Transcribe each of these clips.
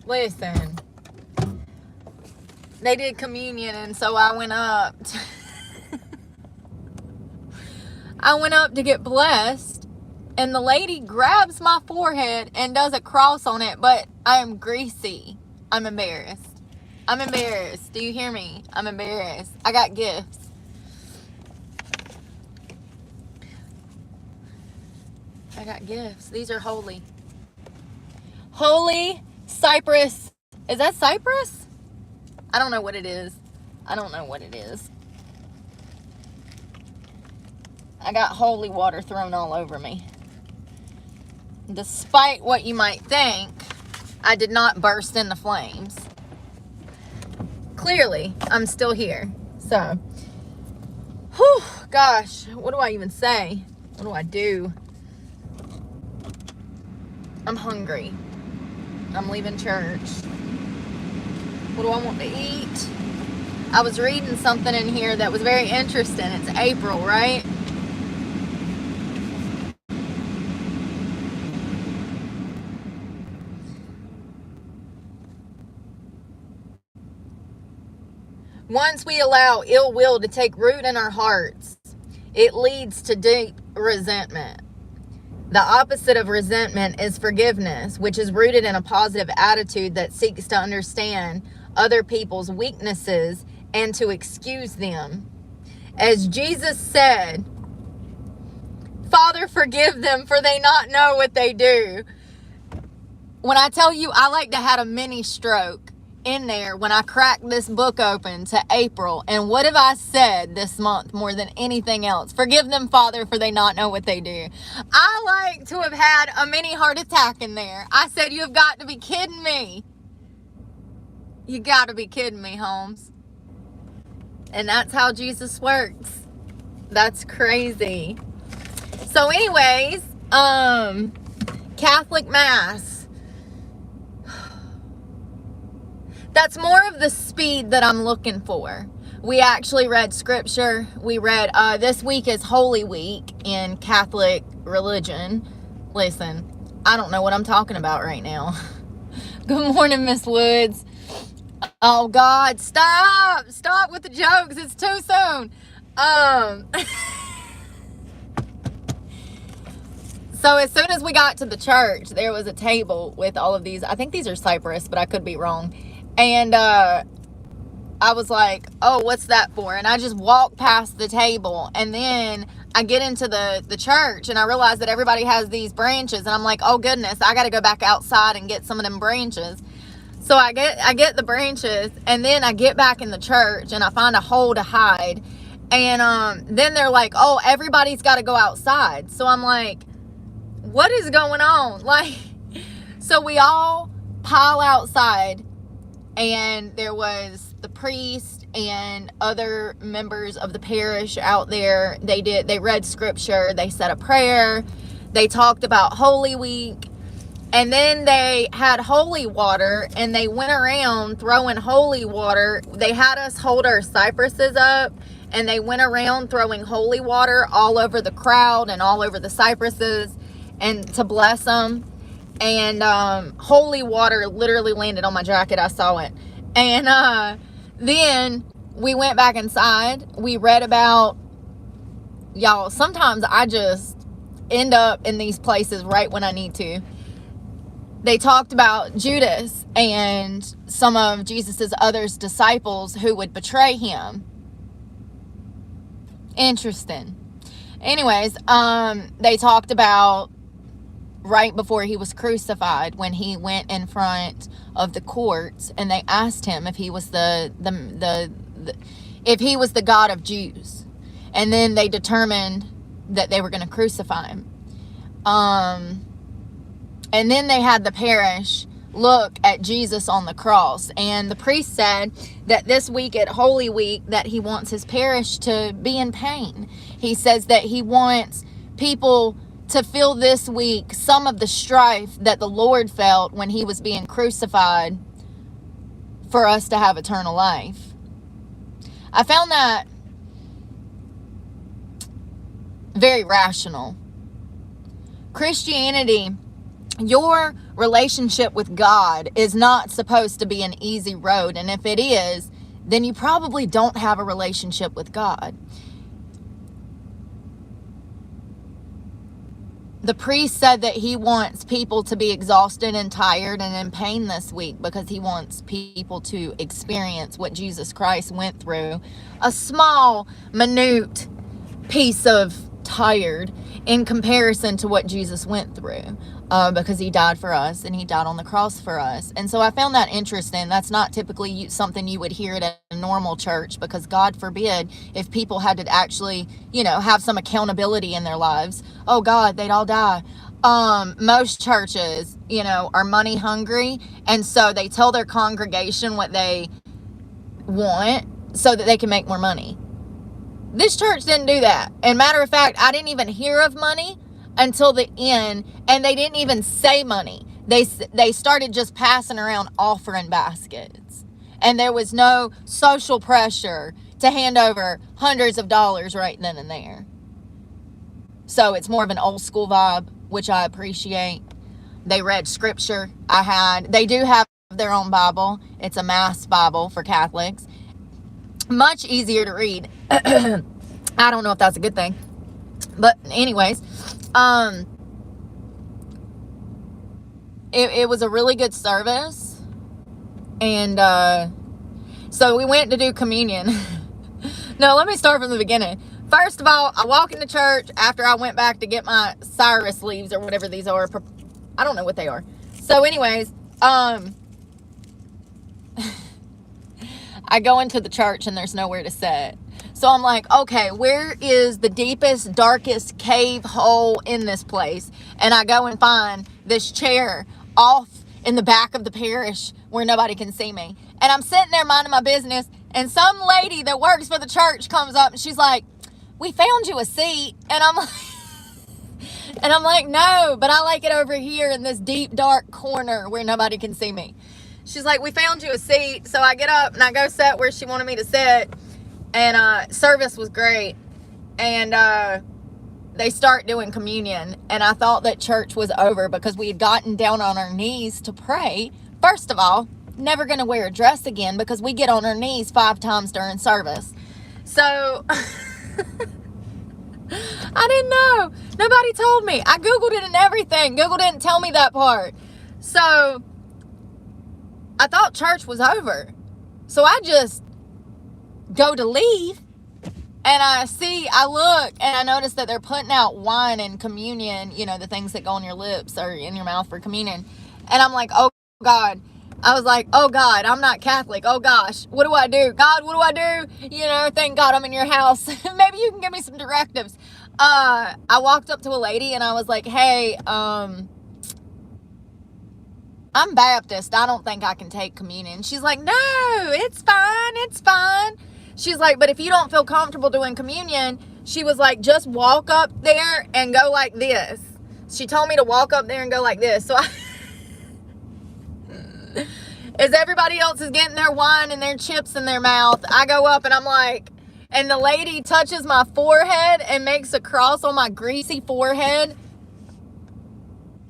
Listen, they did communion, and so I went up. I went up to get blessed, and the lady grabs my forehead and does a cross on it, but I am greasy. I'm embarrassed. I'm embarrassed. Do you hear me? I'm embarrassed. I got gifts. I got gifts. These are holy. Holy cypress. Is that cypress? I don't know what it is. I don't know what it is. I got holy water thrown all over me. Despite what you might think, I did not burst into flames. Clearly, I'm still here. So, whew, gosh, what do I even say? What do I do? I'm hungry. I'm leaving church. What do I want to eat? I was reading something in here that was very interesting. It's April, right? Once we allow ill will to take root in our hearts, it leads to deep resentment. The opposite of resentment is forgiveness, which is rooted in a positive attitude that seeks to understand other people's weaknesses and to excuse them. As Jesus said, Father, forgive them, for they not know what they do. When I tell you, I like to have a mini stroke in there when I cracked this book open to April. And what have I said this month more than anything else? Forgive them, Father, for they not know what they do. I like to have had a mini heart attack in there. I said, you have got to be kidding me. You got to be kidding me, Holmes. And that's how Jesus works. That's crazy. So anyways, Catholic Mass. That's more of the speed that I'm looking for. We actually read scripture. We read, this week is Holy Week in Catholic religion. Listen, I don't know what I'm talking about right now. Good morning, Miss Woods. Oh, God, stop. Stop with the jokes. It's too soon. So as soon as we got to the church, there was a table with all of these. I think these are cypress, but I could be wrong. And I was like, oh, what's that for? And I just walked past the table. And then I get into the church and I realize that everybody has these branches. And I'm like, oh, goodness, I got to go back outside and get some of them branches. So I get the branches, and then I get back in the church and I find a hole to hide. And then they're like, oh, everybody's got to go outside. So I'm like, what is going on? Like, so we all pile outside. And there was the priest and other members of the parish out there. They read scripture. They said a prayer. They talked about Holy Week. And then they had holy water, and they went around throwing holy water. They had us hold our cypresses up, and they went around throwing holy water all over the crowd and all over the cypresses and to bless them. And holy water literally landed on my jacket. I saw it. And then we went back inside. We read about, y'all, sometimes I just end up in these places right when I need to. They talked about Judas and some of Jesus's other disciples who would betray him. Interesting. Anyways, they talked about right before he was crucified, when he went in front of the courts and they asked him if he was if he was the God of Jews, and then they determined that they were going to crucify him. And then they had the parish look at Jesus on the cross, and the priest said that this week at Holy Week that he wants his parish to be in pain. He says that he wants people to feel this week some of the strife that the Lord felt when he was being crucified for us to have eternal life. I found that very rational. Christianity your relationship with God is not supposed to be an easy road. And if it is, then you probably don't have a relationship with God. The priest said that he wants people to be exhausted and tired and in pain this week because he wants people to experience what Jesus Christ went through. A small, minute piece of tired in comparison to what Jesus went through, because he died for us and he died on the cross for us. And so I found that interesting. That's not typically something you would hear at a normal church, because God forbid if people had to actually, have some accountability in their lives. Oh God, they'd all die. Most churches, are money hungry, and so they tell their congregation what they want so that they can make more money. This church didn't do that. And matter of fact, I didn't even hear of money until the end, and they didn't even say money. They started just passing around offering baskets. And there was no social pressure to hand over hundreds of dollars right then and there. So it's more of an old school vibe, which I appreciate. They read scripture. They do have their own Bible. It's a mass Bible for Catholics. Much easier to read. I don't know if that's a good thing. But anyways, it was a really good service. And so we went to do communion. No, let me start from the beginning. First of all, I walk into church after I went back to get my Cyrus leaves or whatever these are. I don't know what they are. So anyways, I go into the church and there's nowhere to sit. So I'm like, okay, where is the deepest, darkest cave hole in this place? And I go and find this chair off in the back of the parish where nobody can see me. And I'm sitting there minding my business, and some lady that works for the church comes up and she's like, "We found you a seat." And I'm like, "No, but I like it over here in this deep, dark corner where nobody can see me." She's like, "We found you a seat." So I get up and I go sit where she wanted me to sit. And service was great. And they start doing communion. And I thought that church was over because we had gotten down on our knees to pray. First of all, never going to wear a dress again because we get on our knees 5 times during service. So I didn't know. Nobody told me. I Googled it and everything. Google didn't tell me that part. So I thought church was over. So I just go to leave, and I look and I notice that they're putting out wine and communion, the things that go on your lips or in your mouth for communion. And I'm like, oh God. I was like, oh God, I'm not Catholic. Oh gosh, what do I do? God, what do I do? Thank God I'm in your house. Maybe you can give me some directives. I walked up to a lady and I was like, hey, I'm Baptist. I don't think I can take communion. She's like, no, it's fine. It's fine. She's like, but if you don't feel comfortable doing communion, she was like, just walk up there and go like this. She told me to walk up there and go like this. So as everybody else is getting their wine and their chips in their mouth, I go up and I'm like, and the lady touches my forehead and makes a cross on my greasy forehead.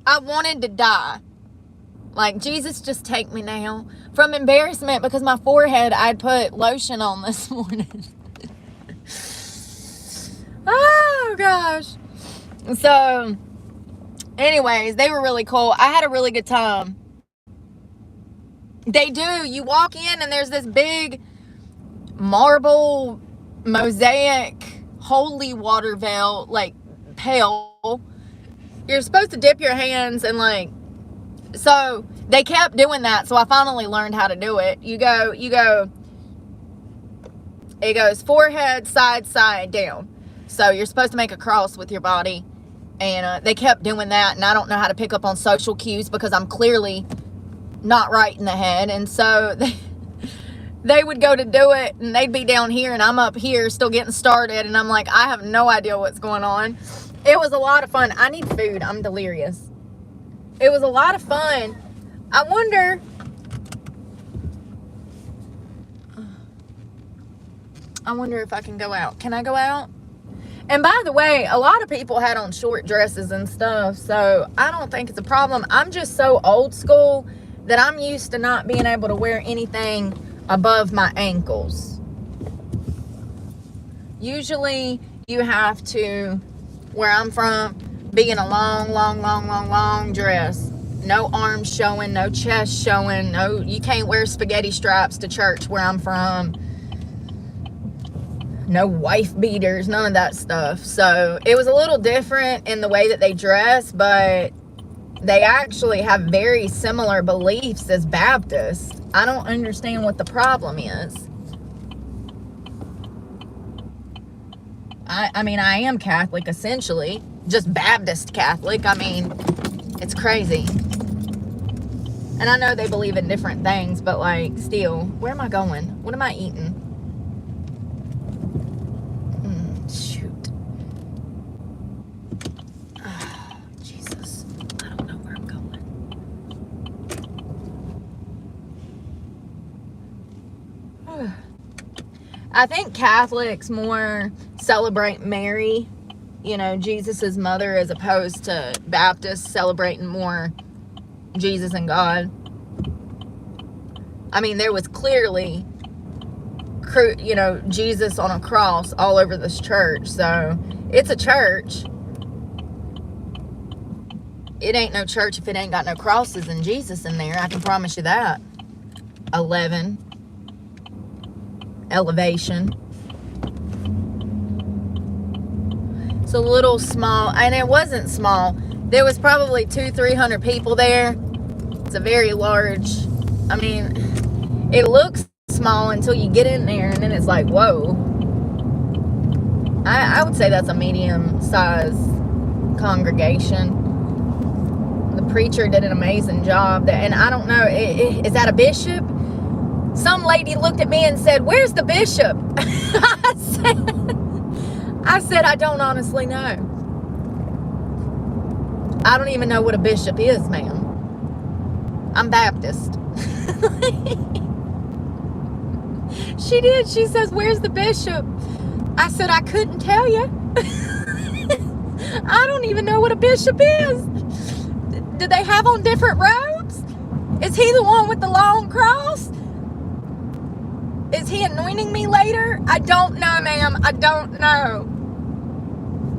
I wanted to die. Like, Jesus, just take me now. From embarrassment, because my forehead, I'd put lotion on this morning. Oh, gosh. So, anyways, they were really cool. I had a really good time. They do. You walk in, and there's this big marble mosaic holy water veil, like, pail. You're supposed to dip your hands and, like, so they kept doing that. So I finally learned how to do it. You go, it goes forehead, side, down. So you're supposed to make a cross with your body. And they kept doing that. And I don't know how to pick up on social cues because I'm clearly not right in the head. And so they would go to do it and they'd be down here and I'm up here still getting started. And I'm like, I have no idea what's going on. It was a lot of fun. I need food. I'm delirious. It was a lot of fun. I wonder if I can go out. Can I go out? And by the way, a lot of people had on short dresses and stuff, so I don't think it's a problem. I'm just so old school that I'm used to not being able to wear anything above my ankles. Usually you have to, where I'm from, be in a long dress. No arms showing, no chest showing, no, you can't wear spaghetti straps to church where I'm from. No wife beaters, none of that stuff. So it was a little different in the way that they dress, but they actually have very similar beliefs as Baptists. I don't understand what the problem is. I mean, I am Catholic, essentially. Just Baptist Catholic. I mean, it's crazy. And I know they believe in different things, but, like, still, where am I going? What am I eating? Shoot. Oh, Jesus. I don't know where I'm going. I think Catholics more celebrate Mary, you know, Jesus's mother, as opposed to Baptists celebrating more Jesus and God. I mean, there was clearly, you know, Jesus on a cross all over this church. So it's a church. It ain't no church if it ain't got no crosses and Jesus in there. I can promise you that. 11. Elevation. It's a little small, and it wasn't small. There was probably 200-300 people there. It's a very large, I mean, it looks small until you get in there, and then it's like, whoa. I would say that's a medium-sized congregation. The preacher did an amazing job. And I don't know, is that a bishop? Some lady looked at me and said, "Where's the bishop?" I said, I don't honestly know. I don't even know what a bishop is, ma'am. I'm Baptist. She did. She says, "Where's the bishop?" I said, I couldn't tell you. I don't even know what a bishop is. Do they have on different robes? Is he the one with the long cross? Is he anointing me later? I don't know, ma'am. I don't know.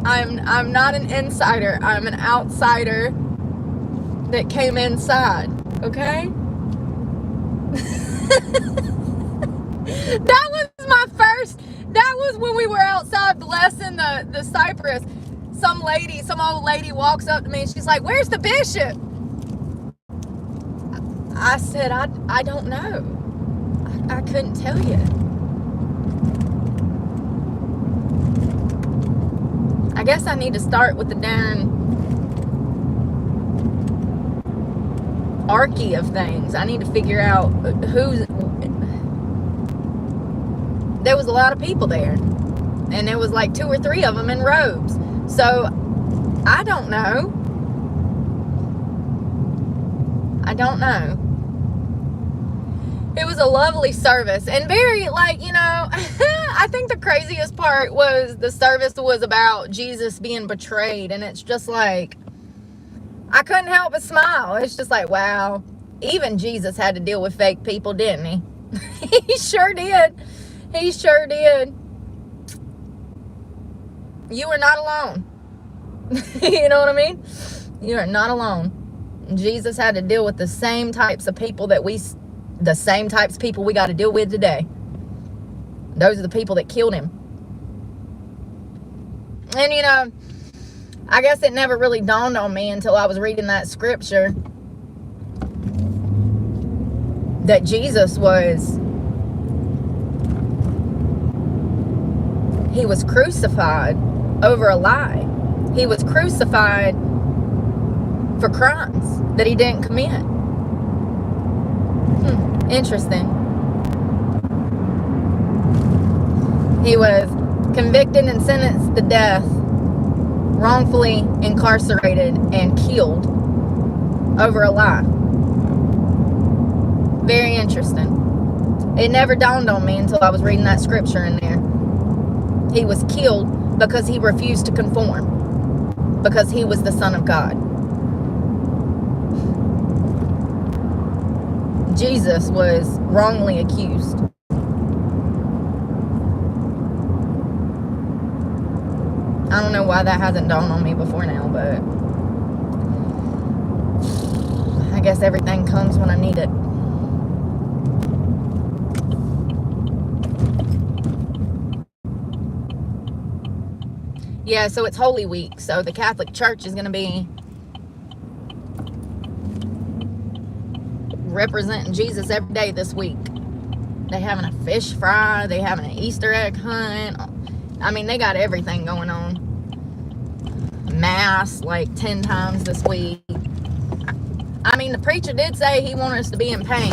I'm not an insider. I'm an outsider that came inside. Okay? That was when we were outside blessing the cypress. Some old lady walks up to me and she's like, "Where's the bishop?" I said, I don't know. I couldn't tell you. I guess I need to start with the darn archy of things. I need to figure out who's... There was a lot of people there. And there was like 2 or 3 of them in robes. So, I don't know. I don't know. It was a lovely service, and very, like, you know, I think the craziest part was the service was about Jesus being betrayed, and it's just like, I couldn't help but smile. It's just like, wow, even Jesus had to deal with fake people, didn't he? He sure did. He sure did. You are not alone. You know what I mean? You are not alone. Jesus had to deal with the same types of people the same types of people we got to deal with today. Those are the people that killed him. And, you know, I guess it never really dawned on me until I was reading that scripture that Jesus he was crucified over a lie. He was crucified for crimes that he didn't commit. Interesting. He was convicted and sentenced to death, wrongfully incarcerated, and killed over a lie. Very interesting. It never dawned on me until I was reading that scripture in there. He was killed because he refused to conform, because he was the Son of God. Jesus was wrongly accused. I don't know why that hasn't dawned on me before now, but I guess everything comes when I need it. Yeah, so it's Holy Week, so the Catholic Church is going to be representing Jesus every day this week. They having a fish fry, they having an Easter egg hunt. I mean, they got everything going on. Mass like 10 times this week. I mean, the preacher did say he wanted us to be in pain.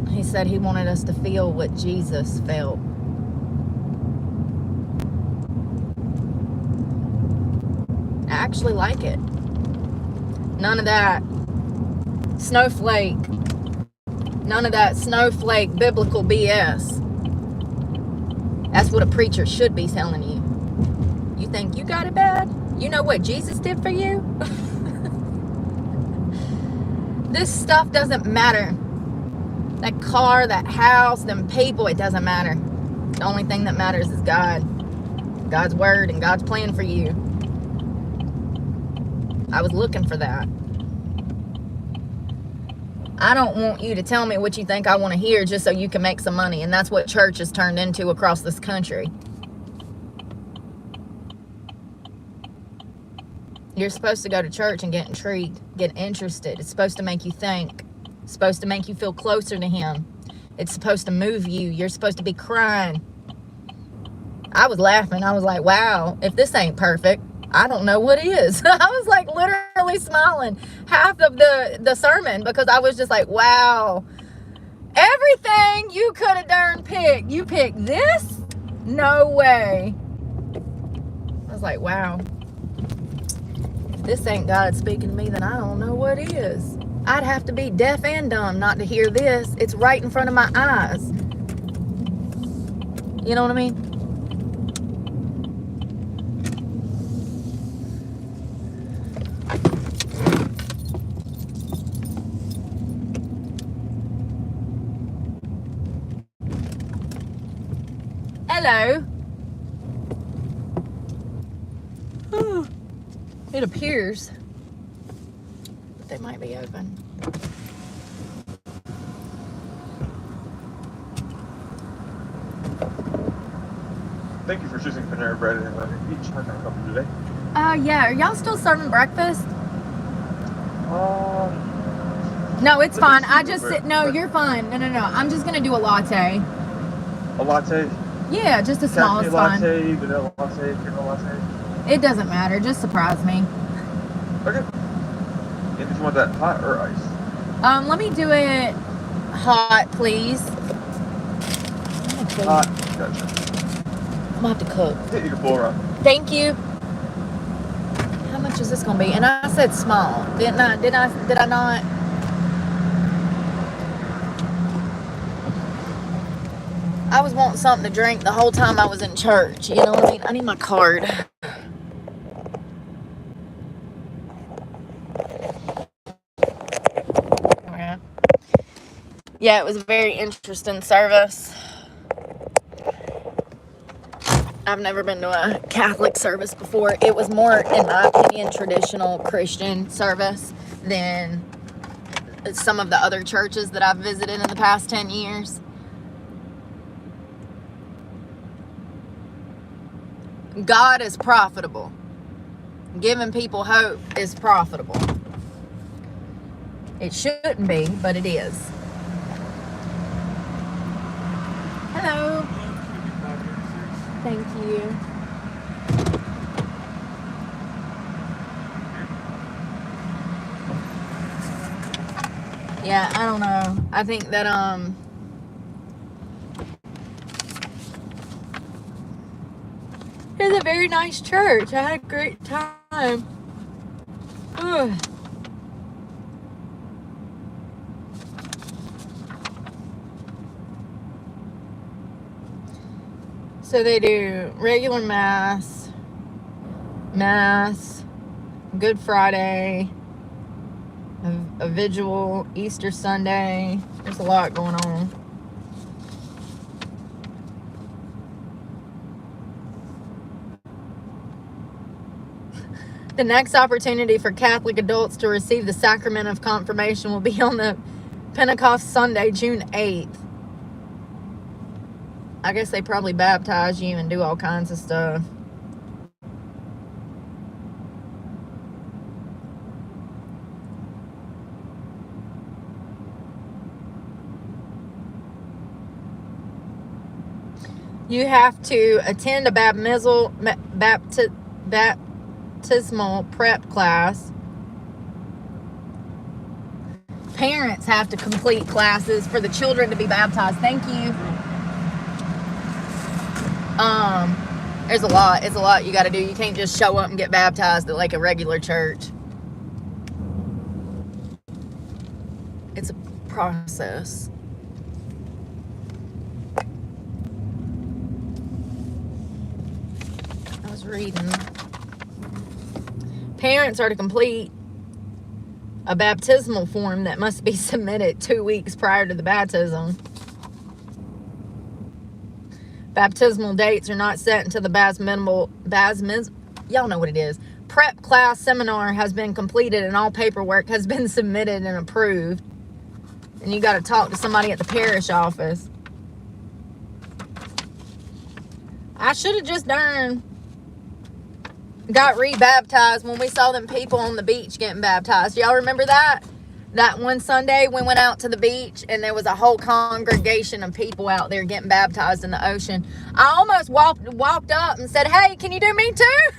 He said he wanted us to feel what Jesus felt. I actually like it. None of that snowflake biblical BS. That's what a preacher should be telling you. You think you got it bad? You know what Jesus did for you? This stuff doesn't matter. That car, that house, them people, it doesn't matter. The only thing that matters is God. God's word and God's plan for you. I was looking for that. I don't want you to tell me what you think I want to hear just so you can make some money. And that's what church has turned into across this country. You're supposed to go to church and get intrigued, get interested. It's supposed to make you think. It's supposed to make you feel closer to him. It's supposed to move you. You're supposed to be crying. I was laughing. I was like, wow, if this ain't perfect, I don't know what is. I was like literally smiling half of the sermon because I was just like, wow, everything you could have darn picked, you picked this? No way. I was like, wow, if this ain't God speaking to me, then I don't know what is. I'd have to be deaf and dumb not to hear this. It's right in front of my eyes. You know what I mean? Hello. It appears that they might be open. Thank you for choosing Panera Bread and Beach. How can I help you today? Yeah. Are y'all still serving breakfast? No, it's fine. I just no, you're fine. No. I'm just gonna do a latte. A latte? Yeah, just a small is fine. Latte, vanilla latte, caramel latte. It doesn't matter. Just surprise me. Okay. And did you want that hot or ice? Let me do it hot, please. Hot. Gotcha. I'm gonna have to cook. Yeah, you can pull around. Thank you. How much is this gonna be? And I said small, didn't I? Did I not? I was wanting something to drink the whole time I was in church. You know what I mean? I need my card. Yeah, it was a very interesting service. I've never been to a Catholic service before. It was more, in my opinion, traditional Christian service than some of the other churches that I've visited in the past 10 years. God is profitable. Giving people hope is profitable. It shouldn't be, but it is. Hello. Thank you. Yeah, I don't know. I think that it's a very nice church. I had a great time. Ugh. So they do regular Mass, Good Friday, a vigil, Easter Sunday. There's a lot going on. The next opportunity for Catholic adults to receive the sacrament of confirmation will be on the Pentecost Sunday, June 8th. I guess they probably baptize you and do all kinds of stuff. You have to attend a baptismal prep class. Parents have to complete classes for the children to be baptized. Thank you. There's a lot. It's a lot you got to do. You can't just show up and get baptized at like a regular church. It's a process. I was reading. Parents are to complete a baptismal form that must be submitted 2 weeks prior to the baptism. Baptismal dates are not set until the y'all know what it is. Prep class seminar has been completed and all paperwork has been submitted and approved. And you got to talk to somebody at the parish office. I should have just got rebaptized when we saw them people on the beach getting baptized. Y'all remember that? That one Sunday we went out to the beach and there was a whole congregation of people out there getting baptized in the ocean. I almost walked up and said, hey, can you do me too?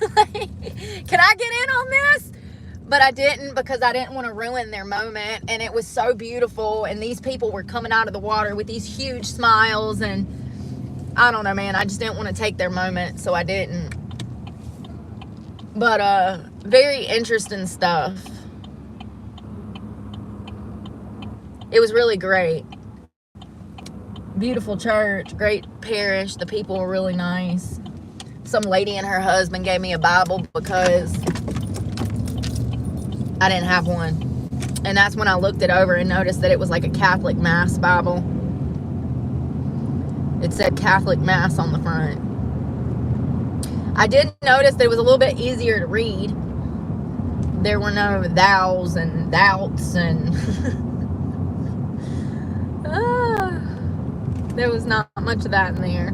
Can I get in on this? But I didn't, because I didn't want to ruin their moment. And it was so beautiful. And these people were coming out of the water with these huge smiles. And I don't know, man. I just didn't want to take their moment. So I didn't. But very interesting stuff. It was really great. Beautiful church, great parish. The people were really nice. Some lady and her husband gave me a Bible because I didn't have one. And that's when I looked it over and noticed that it was like a Catholic Mass Bible. It said Catholic Mass on the front. I did notice that it was a little bit easier to read. There were no thous and thouts and there was not much of that in there.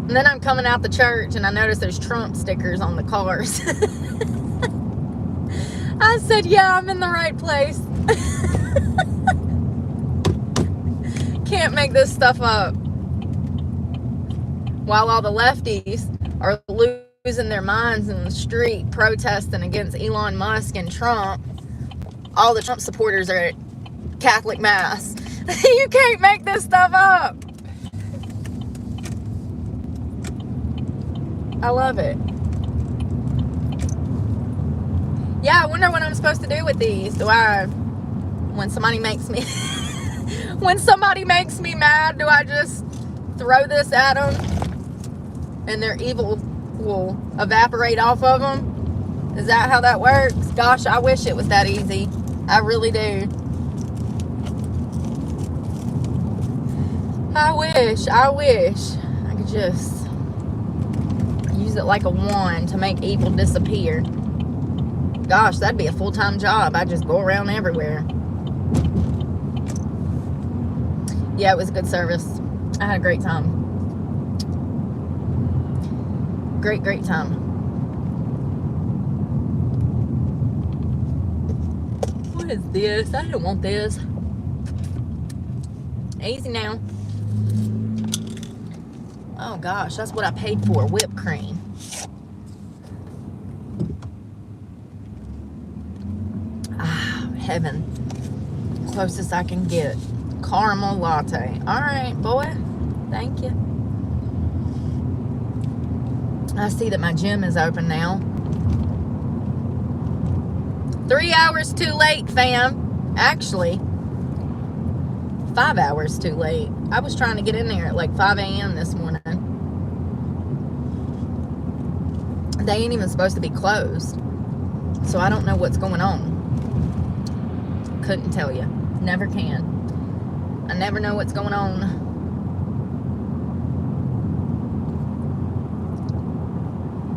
And then I'm coming out the church and I noticed there's Trump stickers on the cars. I said, yeah, I'm in the right place. Can't make this stuff up. While all the lefties are losing their minds in the street protesting against Elon Musk and Trump, all the Trump supporters are at Catholic Mass. You can't make this stuff up. I love it. Yeah, I wonder what I'm supposed to do with these. When somebody makes me mad, do I just throw this at them and their evil will evaporate off of them? Is that how that works? Gosh, I wish it was that easy. I really do. I wish I could just use it like a wand to make evil disappear. Gosh, that'd be a full-time job. I'd just go around everywhere. Yeah, it was a good service. I had a great time. Great time. What is this? I didn't want this. Easy now. Oh gosh, that's what I paid for, whipped cream. Ah, heaven. Closest I can get. Caramel latte. All right, boy. Thank you. I see that my gym is open now. 3 hours too late, fam. Actually, 5 hours too late. I was trying to get in there at like 5 a.m. this morning. They ain't even supposed to be closed. So I don't know what's going on. Couldn't tell you. Never can. I never know what's going on.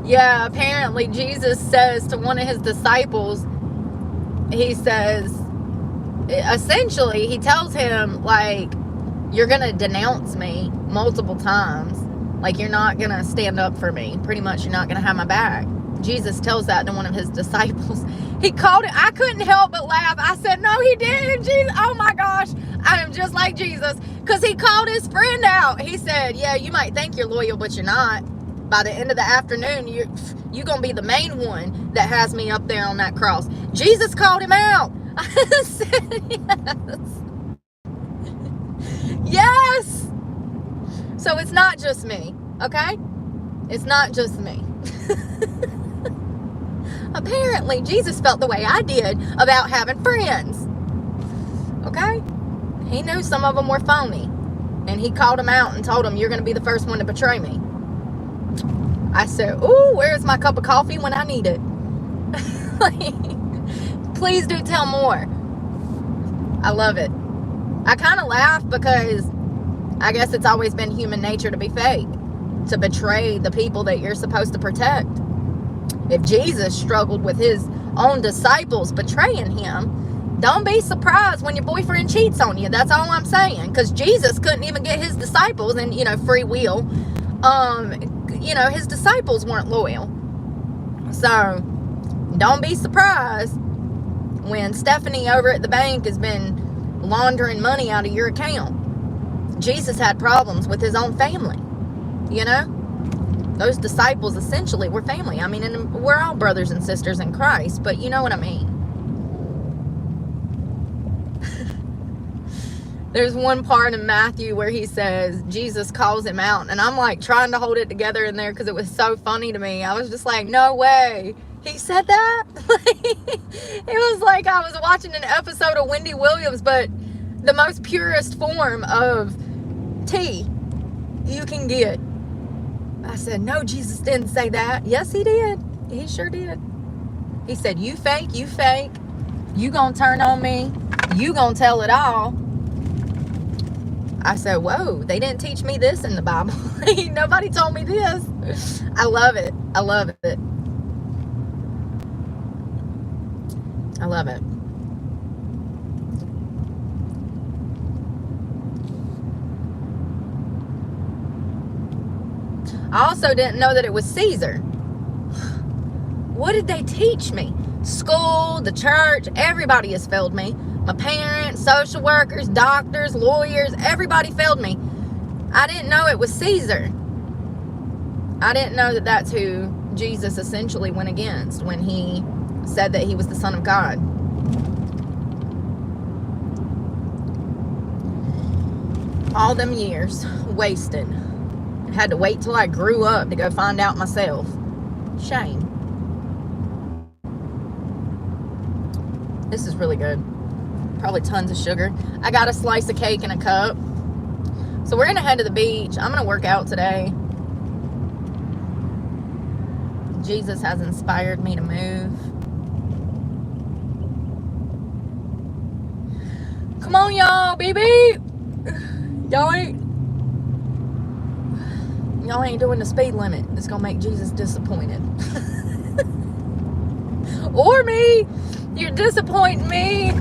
Yeah, apparently Jesus says to one of his disciples, he says, essentially, he tells him, like, you're going to denounce me multiple times. Like, you're not going to stand up for me. Pretty much, you're not going to have my back. Jesus tells that to one of his disciples. He called it. I couldn't help but laugh. I said, no, he didn't. Jesus. Oh, my gosh. I am just like Jesus. Because he called his friend out. He said, yeah, you might think you're loyal, but you're not. By the end of the afternoon, you're going to be the main one that has me up there on that cross. Jesus called him out. I said, yes. Yes. So it's not just me, okay? It's not just me. Apparently, Jesus felt the way I did about having friends. Okay? He knew some of them were phony. And he called them out and told them, you're going to be the first one to betray me. I said, ooh, where's my cup of coffee when I need it? Please do tell more. I love it. I kind of laugh because I guess it's always been human nature to be fake, to betray the people that you're supposed to protect. If Jesus struggled with his own disciples betraying him, don't be surprised when your boyfriend cheats on you. That's all I'm saying. Because Jesus couldn't even get his disciples, and, free will. His disciples weren't loyal. So, don't be surprised when Stephanie over at the bank has been laundering money out of your account. Jesus had problems with his own family. Those disciples essentially were family. I mean, and we're all brothers and sisters in Christ, but you know what I mean. There's one part in Matthew where he says, Jesus calls him out, and I'm like trying to hold it together in there because it was so funny to me. I was just like, no way. He said that? It was like I was watching an episode of Wendy Williams, but the most purest form of tea you can get. I said, no, Jesus didn't say that. Yes, he did. He sure did. He said, you fake. You gonna turn on me. You gonna tell it all. I said, whoa, they didn't teach me this in the Bible. Nobody told me this. I love it. I love it. I love it. I also didn't know that it was Caesar. What did they teach me? School, the church, everybody has failed me. My parents, social workers, doctors, lawyers, everybody failed me. I didn't know it was Caesar. I didn't know that that's who Jesus essentially went against when he said that he was the Son of God. All them years wasted. Had to wait till I grew up to go find out myself. Shame. This is really good. Probably tons of sugar. I got a slice of cake in a cup. So we're going to head to the beach. I'm going to work out today. Jesus has inspired me to move. Come on, y'all, baby. Y'all ain't doing the speed limit. It's going to make Jesus disappointed. Or me. You're disappointing me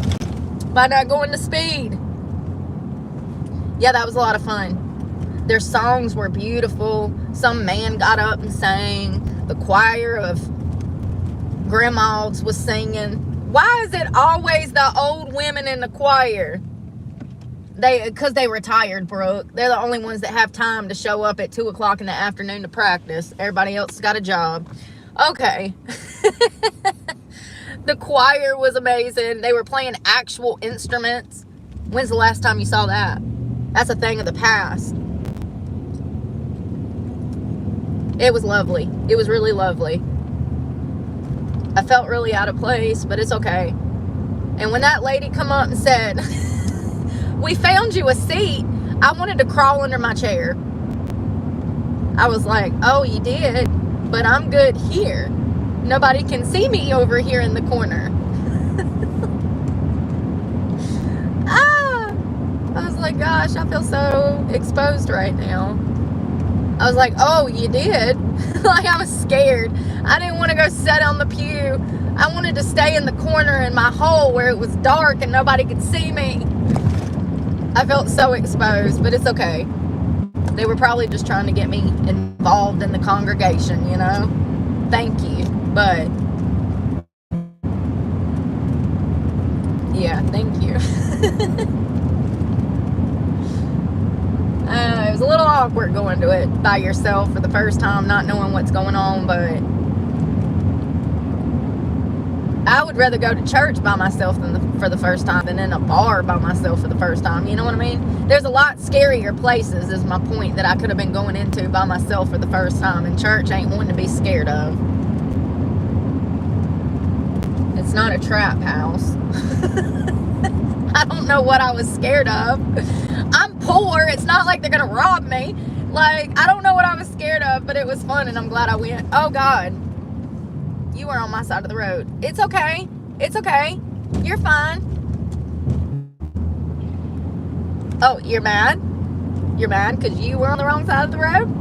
by not going to speed. Yeah, that was a lot of fun. Their songs were beautiful. Some man got up and sang. The choir of grandmas was singing. Why is it always the old women in the choir? Because they retired, Brooke. They're the only ones that have time to show up at 2 o'clock in the afternoon to practice. Everybody else has got a job. Okay. The choir was amazing. They were playing actual instruments. When's the last time you saw that? That's a thing of the past. It was lovely. It was really lovely. I felt really out of place, but it's okay. And when that lady come up and said, We found you a seat. I wanted to crawl under my chair. I was like, oh, you did? But I'm good here. Nobody can see me over here in the corner. I was like, gosh, I feel so exposed right now. I was like, oh, you did? Like, I was scared. I didn't want to go sit on the pew. I wanted to stay in the corner in my hole where it was dark and nobody could see me. I felt so exposed, but it's okay. They were probably just trying to get me involved in the congregation, you know? Thank you. But, yeah, thank you. It was a little awkward going to it by yourself for the first time, not knowing what's going on, but I would rather go to church by myself for the first time than in a bar by myself for the first time. You know what I mean? There's a lot scarier places, is my point, that I could have been going into by myself for the first time, and church ain't one to be scared of. It's not a trap house. I don't know what I was scared of. I'm poor. It's not like they're going to rob me. Like, I don't know what I was scared of, but it was fun, and I'm glad I went. Oh, God. You are on my side of the road. It's okay. It's okay. You're fine. Oh, you're mad? You're mad because you were on the wrong side of the road?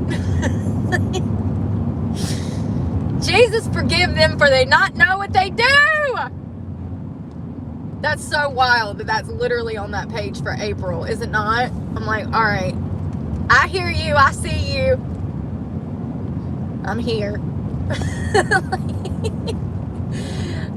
Jesus, forgive them, for they not know what they do. That's so wild that that's literally on that page for April, is it not? I'm like, all right, I hear you, I see you, I'm here.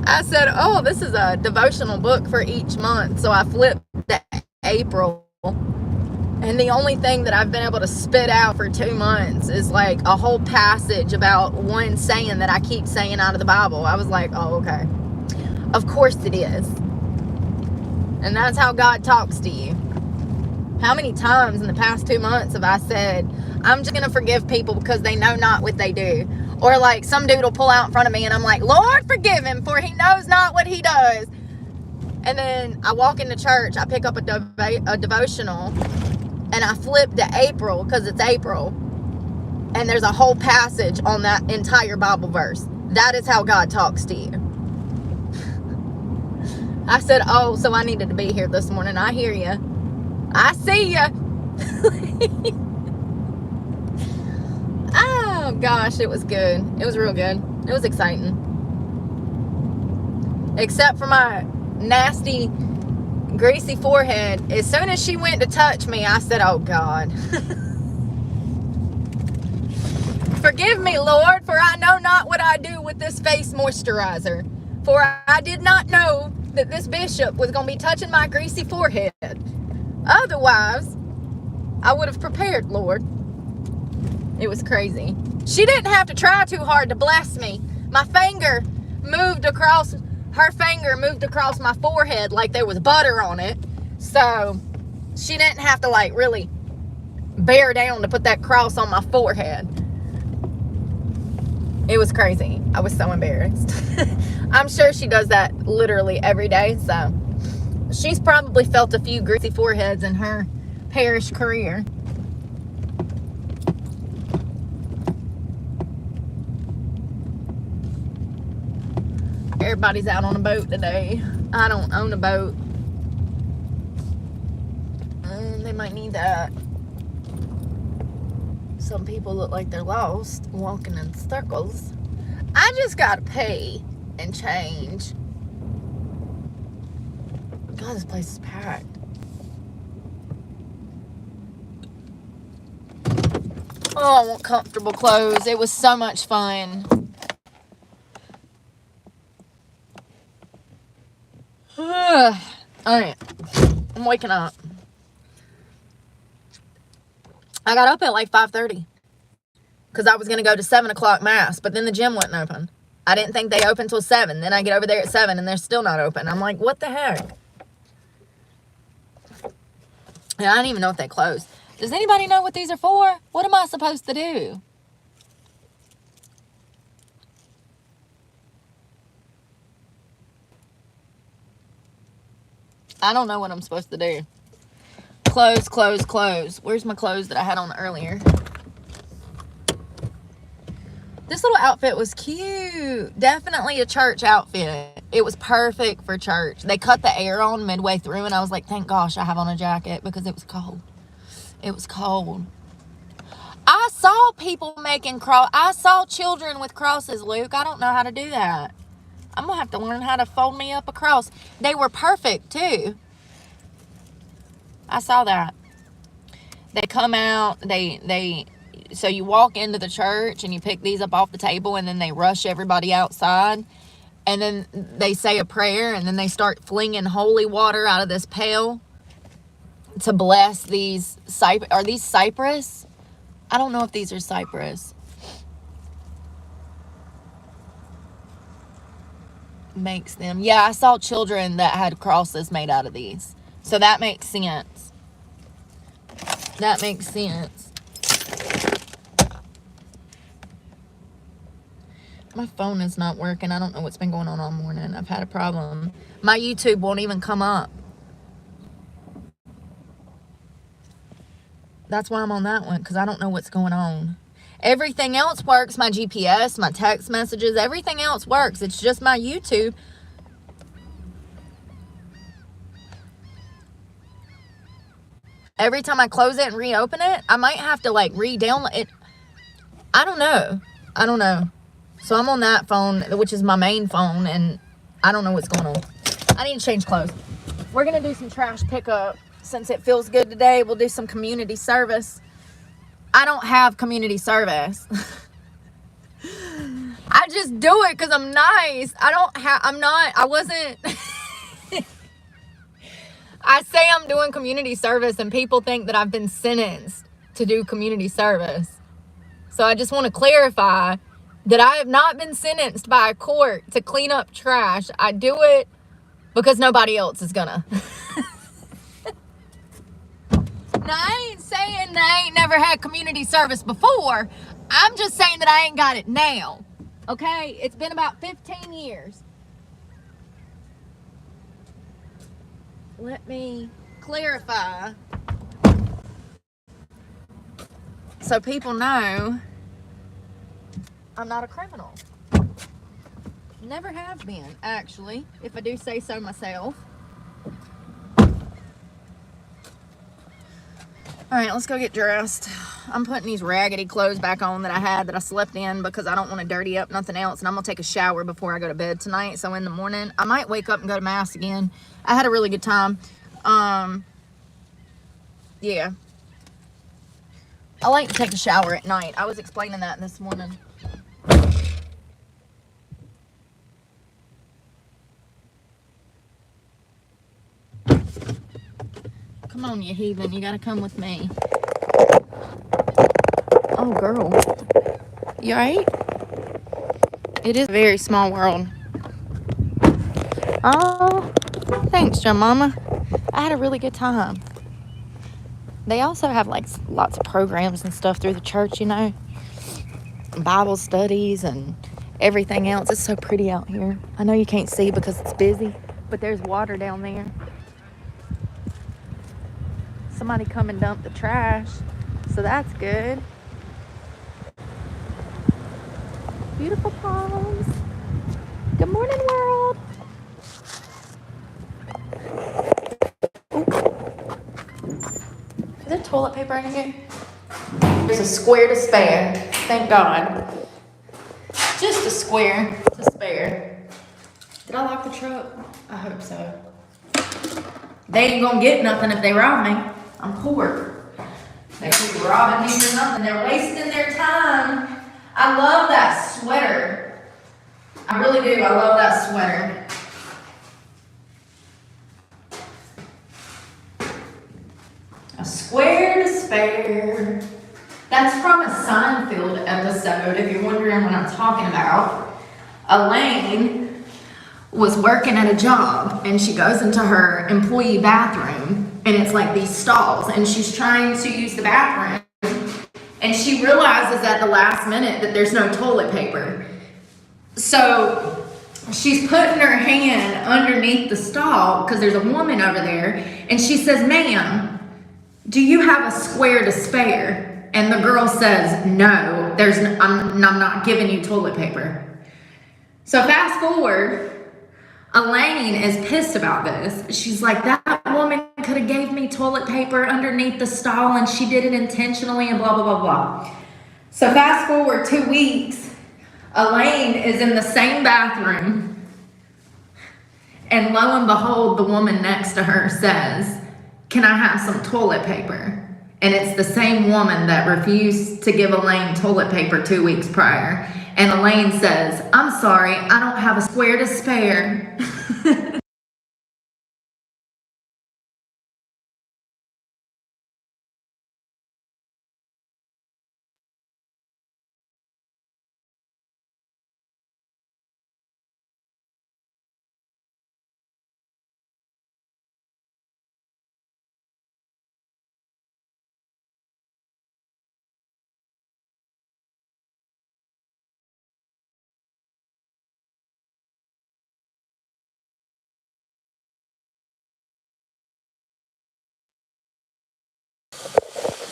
I said, oh, this is a devotional book for each month, so I flipped to April, and the only thing that I've been able to spit out for 2 months is like a whole passage about one saying that I keep saying out of the Bible. I was like, oh, okay, of course it is. And that's how God talks to you. How many times in the past 2 months have I said, I'm just going to forgive people because they know not what they do? Or like some dude will pull out in front of me and I'm like, Lord, forgive him, for he knows not what he does. And then I walk into church, I pick up a devotional, and I flip to April because it's April. And there's a whole passage on that entire Bible verse. That is how God talks to you. I said, oh, so I needed to be here this morning. I hear you. I see you. Oh, gosh, it was good. It was real good. It was exciting. Except for my nasty, greasy forehead. As soon as she went to touch me, I said, oh, God. Forgive me, Lord, for I know not what I do with this face moisturizer. For I did not know that this bishop was going to be touching my greasy forehead. Otherwise, I would have prepared, Lord. It was crazy. She didn't have to try too hard to bless me. My finger moved across, her finger moved across my forehead like there was butter on it. So she didn't have to like really bear down to put that cross on my forehead. It was crazy. I was so embarrassed. I'm sure she does that literally every day. So she's probably felt a few greasy foreheads in her parish career. Everybody's out on a boat today. I don't own a boat. They might need that. Some people look like they're lost, walking in circles. I just gotta pay and change. God, this place is packed. Oh, I want comfortable clothes. It was so much fun. Alright, I'm waking up. I got up at like 5:30 because I was going to go to 7 o'clock mass, but then the gym wasn't open. I didn't think they opened till 7. Then I get over there at 7 and they're still not open. I'm like, what the heck? And I didn't even know if they closed. Does anybody know what these are for? What am I supposed to do? I don't know what I'm supposed to do. Clothes. Where's my clothes that I had on earlier? This little outfit was cute. Definitely a church outfit. It was perfect for church. They cut the air on midway through, and I was like, thank gosh I have on a jacket because it was cold. It was cold. I saw people making I saw children with crosses, Luke. I don't know how to do that. I'm going to have to learn how to fold me up a cross. They were perfect, too. I saw that. They come out, so you walk into the church and you pick these up off the table, and then they rush everybody outside, and then they say a prayer, and then they start flinging holy water out of this pail to bless these are these cypress? I don't know if these are cypress. Makes them. Yeah, I saw children that had crosses made out of these. So that makes sense. That makes sense. My phone is not working. I don't know what's been going on all morning. I've had a problem. My YouTube won't even come up. That's why I'm on that one, because I don't know what's going on. Everything else works. My GPS, my text messages, everything else works. It's just my YouTube. Every time I close it and reopen it, I might have to like re-download it. I don't know. So I'm on that phone, which is my main phone, and I don't know what's going on. I need to change clothes. We're going to do some trash pickup. Since it feels good today, we'll do some community service. I don't have community service. I just do it because I'm nice. I wasn't. I say I'm doing community service and people think that I've been sentenced to do community service. So I just want to clarify that I have not been sentenced by a court to clean up trash. I do it because nobody else is gonna. Now, I ain't saying that I ain't never had community service before. I'm just saying that I ain't got it now. Okay? It's been about 15 years. Let me clarify so people know I'm not a criminal. Never have been, actually, if I do say so myself. All right, let's go get dressed. I'm putting these raggedy clothes back on that I had that I slept in because I don't want to dirty up nothing else. And I'm going to take a shower before I go to bed tonight. So in the morning, I might wake up and go to mass again. I had a really good time. Yeah. I like to take a shower at night. I was explaining that this morning. Come on, you heathen. You gotta come with me. Oh, girl. You alright? It is a very small world. Oh, thanks, John Mama. I had a really good time. They also have, like, lots of programs and stuff through the church, you know. Bible studies and everything else. It's so pretty out here. I know you can't see because it's busy, but there's water down there. Somebody come and dump the trash, so that's good. Beautiful palms. Good morning, world. Is there toilet paper in here? There's a square to spare. Thank God. Just a square to spare. Did I lock the truck? I hope so. They ain't gonna get nothing if they rob me. I'm poor. They could be robbing me for nothing. They're wasting their time. I love that sweater. I really do. I love that sweater. A square to spare. That's from a Seinfeld episode, if you're wondering what I'm talking about. Elaine was working at a job, and she goes into her employee bathroom, and it's like these stalls, and she's trying to use the bathroom, and she realizes at the last minute that there's no toilet paper. So she's putting her hand underneath the stall because there's a woman over there, and she says, "Ma'am, do you have a square to spare? And the girl says, no, I'm not giving you toilet paper. So fast forward, Elaine is pissed about this. She's like, that woman could have gave me toilet paper underneath the stall and she did it intentionally and blah, blah, blah, blah. So fast forward 2 weeks, Elaine is in the same bathroom, and lo and behold, the woman next to her says, can I have some toilet paper? And it's the same woman that refused to give Elaine toilet paper 2 weeks prior. And Elaine says, I'm sorry, I don't have a square to spare.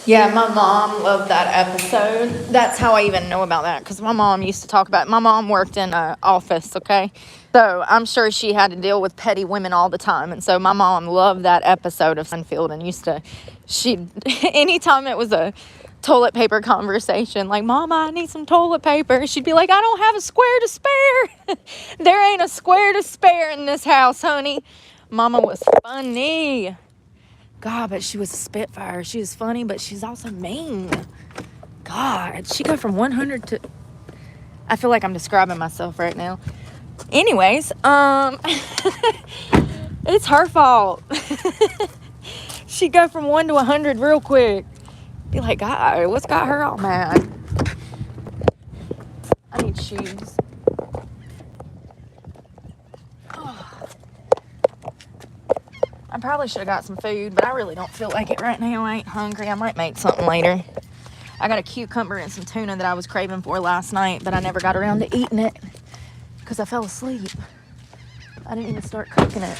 Yeah, my mom loved that episode. That's how I even know about that, because my mom used to talk about it. My mom worked in an office, okay? So I'm sure she had to deal with petty women all the time. And so my mom loved that episode of Seinfeld and anytime it was a toilet paper conversation, like, Mama, I need some toilet paper, she'd be like, I don't have a square to spare. There ain't a square to spare in this house, honey. Mama was funny. God, but she was a spitfire. She was funny, but she's also mean. God, she go from 100 to... I feel like I'm describing myself right now. Anyways, it's her fault. She go from 1 to 100 real quick. Be like, God, what's got her all mad? I need shoes. I probably should have got some food, but I really don't feel like it right now. I ain't hungry. I might make something later. I got a cucumber and some tuna that I was craving for last night, but I never got around to eating it because I fell asleep. I didn't even start cooking it.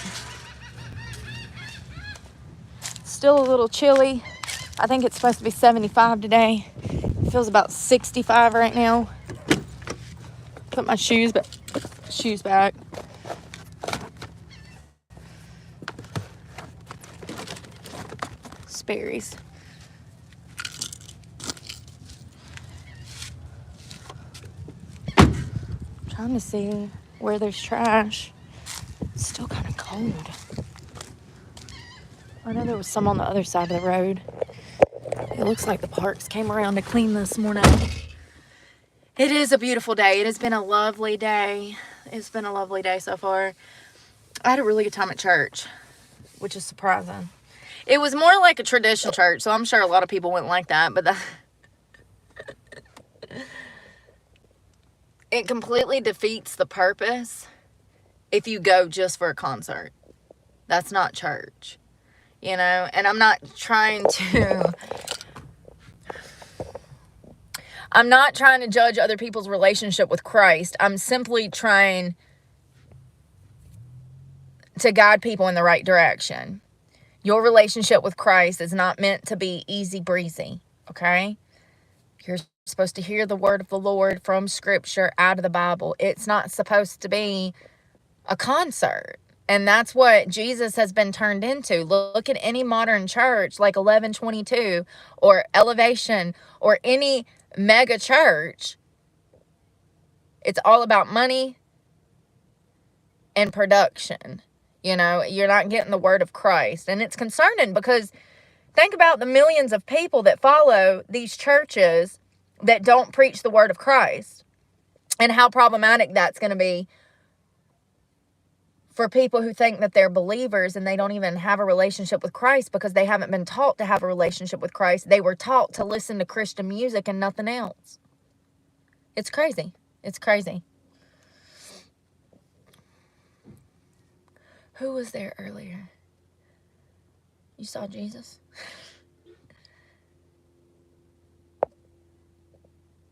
Still a little chilly. I think it's supposed to be 75 today. It feels about 65 right now. Put my shoes back. Sperry's. Trying to see where there's trash. It's still kind of cold. I know there was some on the other side of the road. It looks like the parks came around to clean this morning. It is a beautiful day. It has been a lovely day. It's been a lovely day so far. I had a really good time at church, which is surprising. It was more like a traditional church, so I'm sure a lot of people wouldn't like that, but it completely defeats the purpose if you go just for a concert. That's not church, you know? And I'm not trying to judge other people's relationship with Christ. I'm simply trying to guide people in the right direction. Your relationship with Christ is not meant to be easy breezy, okay? You're supposed to hear the word of the Lord from Scripture out of the Bible. It's not supposed to be a concert. And that's what Jesus has been turned into. Look at any modern church like 1122 or Elevation or any mega church. It's all about money and production. You know, you're not getting the word of Christ. And it's concerning because think about the millions of people that follow these churches that don't preach the word of Christ and how problematic that's going to be for people who think that they're believers and they don't even have a relationship with Christ because they haven't been taught to have a relationship with Christ. They were taught to listen to Christian music and nothing else. It's crazy. It's crazy. Who was there earlier? You saw Jesus?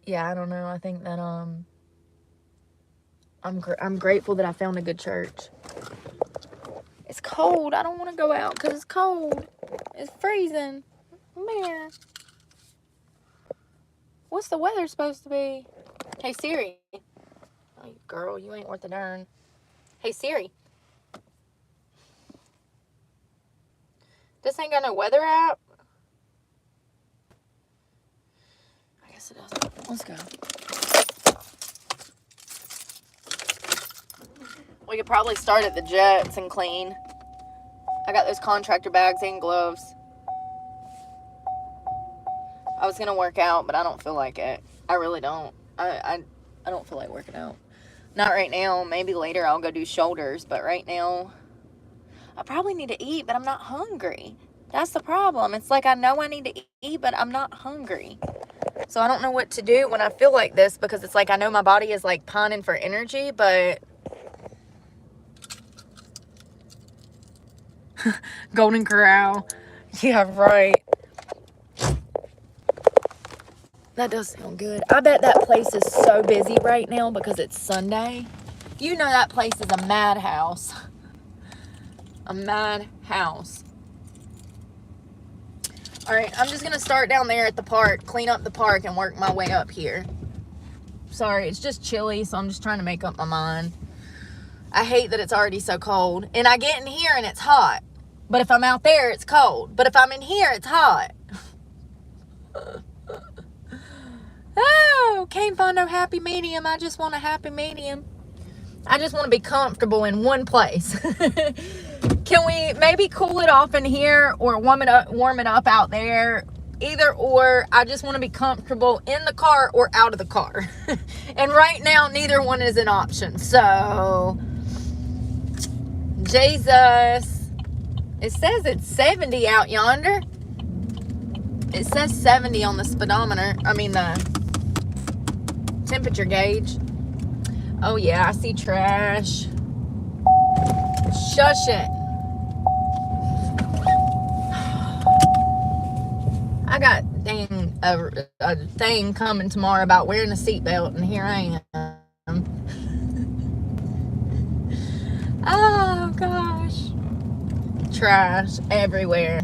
Yeah, I don't know. I think that I'm grateful that I found a good church. It's cold. I don't want to go out because it's cold. It's freezing. Man. What's the weather supposed to be? Hey, Siri. Oh, girl, you ain't worth a darn. Hey, Siri. This ain't got no weather app? I guess it doesn't. Let's go. We could probably start at the Jets and clean. I got those contractor bags and gloves. I was gonna work out, but I don't feel like it. I really don't. I don't feel like working out. Not right now. Maybe later I'll go do shoulders, but right now I probably need to eat, but I'm not hungry. That's the problem. It's like I know I need to eat, but I'm not hungry. So I don't know what to do when I feel like this, because it's like I know my body is like pining for energy, but Golden Corral. Yeah, right. That does sound good. I bet that place is so busy right now because it's Sunday. You know that place is a madhouse. A madhouse. All right, I'm just going to start down there at the park, clean up the park, and work my way up here. Sorry, it's just chilly, so I'm just trying to make up my mind. I hate that it's already so cold. And I get in here and it's hot. But if I'm out there, it's cold. But if I'm in here, it's hot. Oh, can't find no happy medium. I just want a happy medium. I just want to be comfortable in one place. Can we maybe cool it off in here or warm it up out there? Either or. I just want to be comfortable in the car or out of the car. And right now, neither one is an option. So, Jesus. It says it's 70 out yonder. It says 70 on the speedometer. I mean, the temperature gauge. Oh, yeah, I see trash. Shush it. I got a thing coming tomorrow about wearing a seatbelt, and here I am. Oh, gosh. Trash everywhere.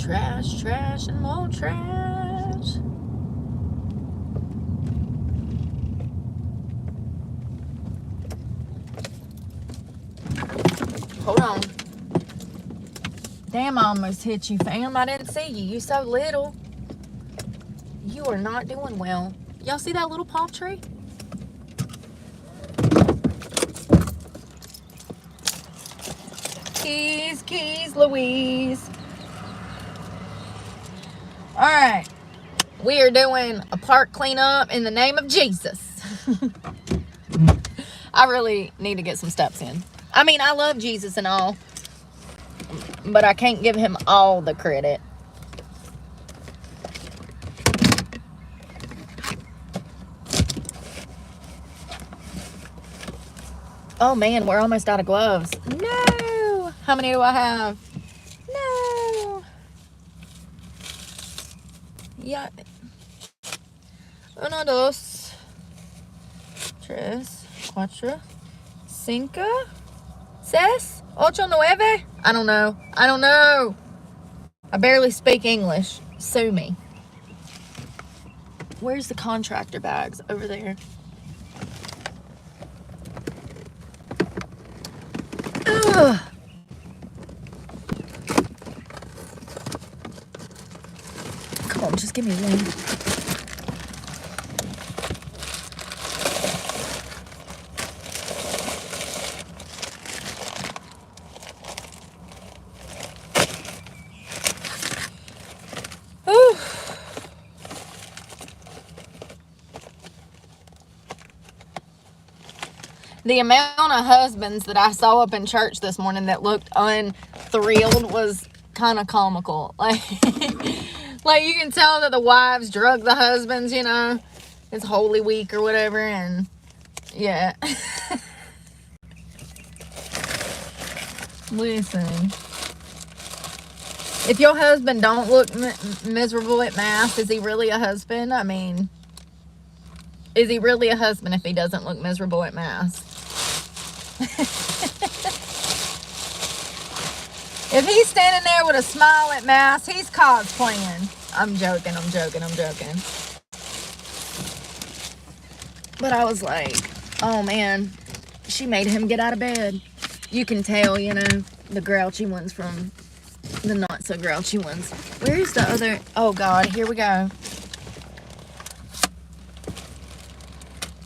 Trash, trash, and more trash. Hold on. Damn, I almost hit you, fam. I didn't see you. You so little. You are not doing well. Y'all see that little palm tree? Keys, Louise. All right. We are doing a park cleanup in the name of Jesus. I really need to get some steps in. I mean, I love Jesus and all, but I can't give him all the credit. Oh man, we're almost out of gloves. No! How many do I have? No! Yeah. 1, 2, 3, 4, 5, 6, 8, 9. I don't know. I barely speak English. Sue me. Where's the contractor bags? Over there. Ugh. Come on, just give me one. The amount of husbands that I saw up in church this morning that looked unthrilled was kind of comical. Like you can tell that the wives drug the husbands, you know. It's Holy Week or whatever, and yeah. Listen. If your husband don't look miserable at Mass, is he really a husband? I mean, Is he really a husband if he doesn't look miserable at Mass? If he's standing there with a smile at Mass, he's cosplaying. I'm joking. But I was like, oh man, she made him get out of bed. You can tell, you know, the grouchy ones from the not so grouchy ones. Where's the other? Oh God, here we go.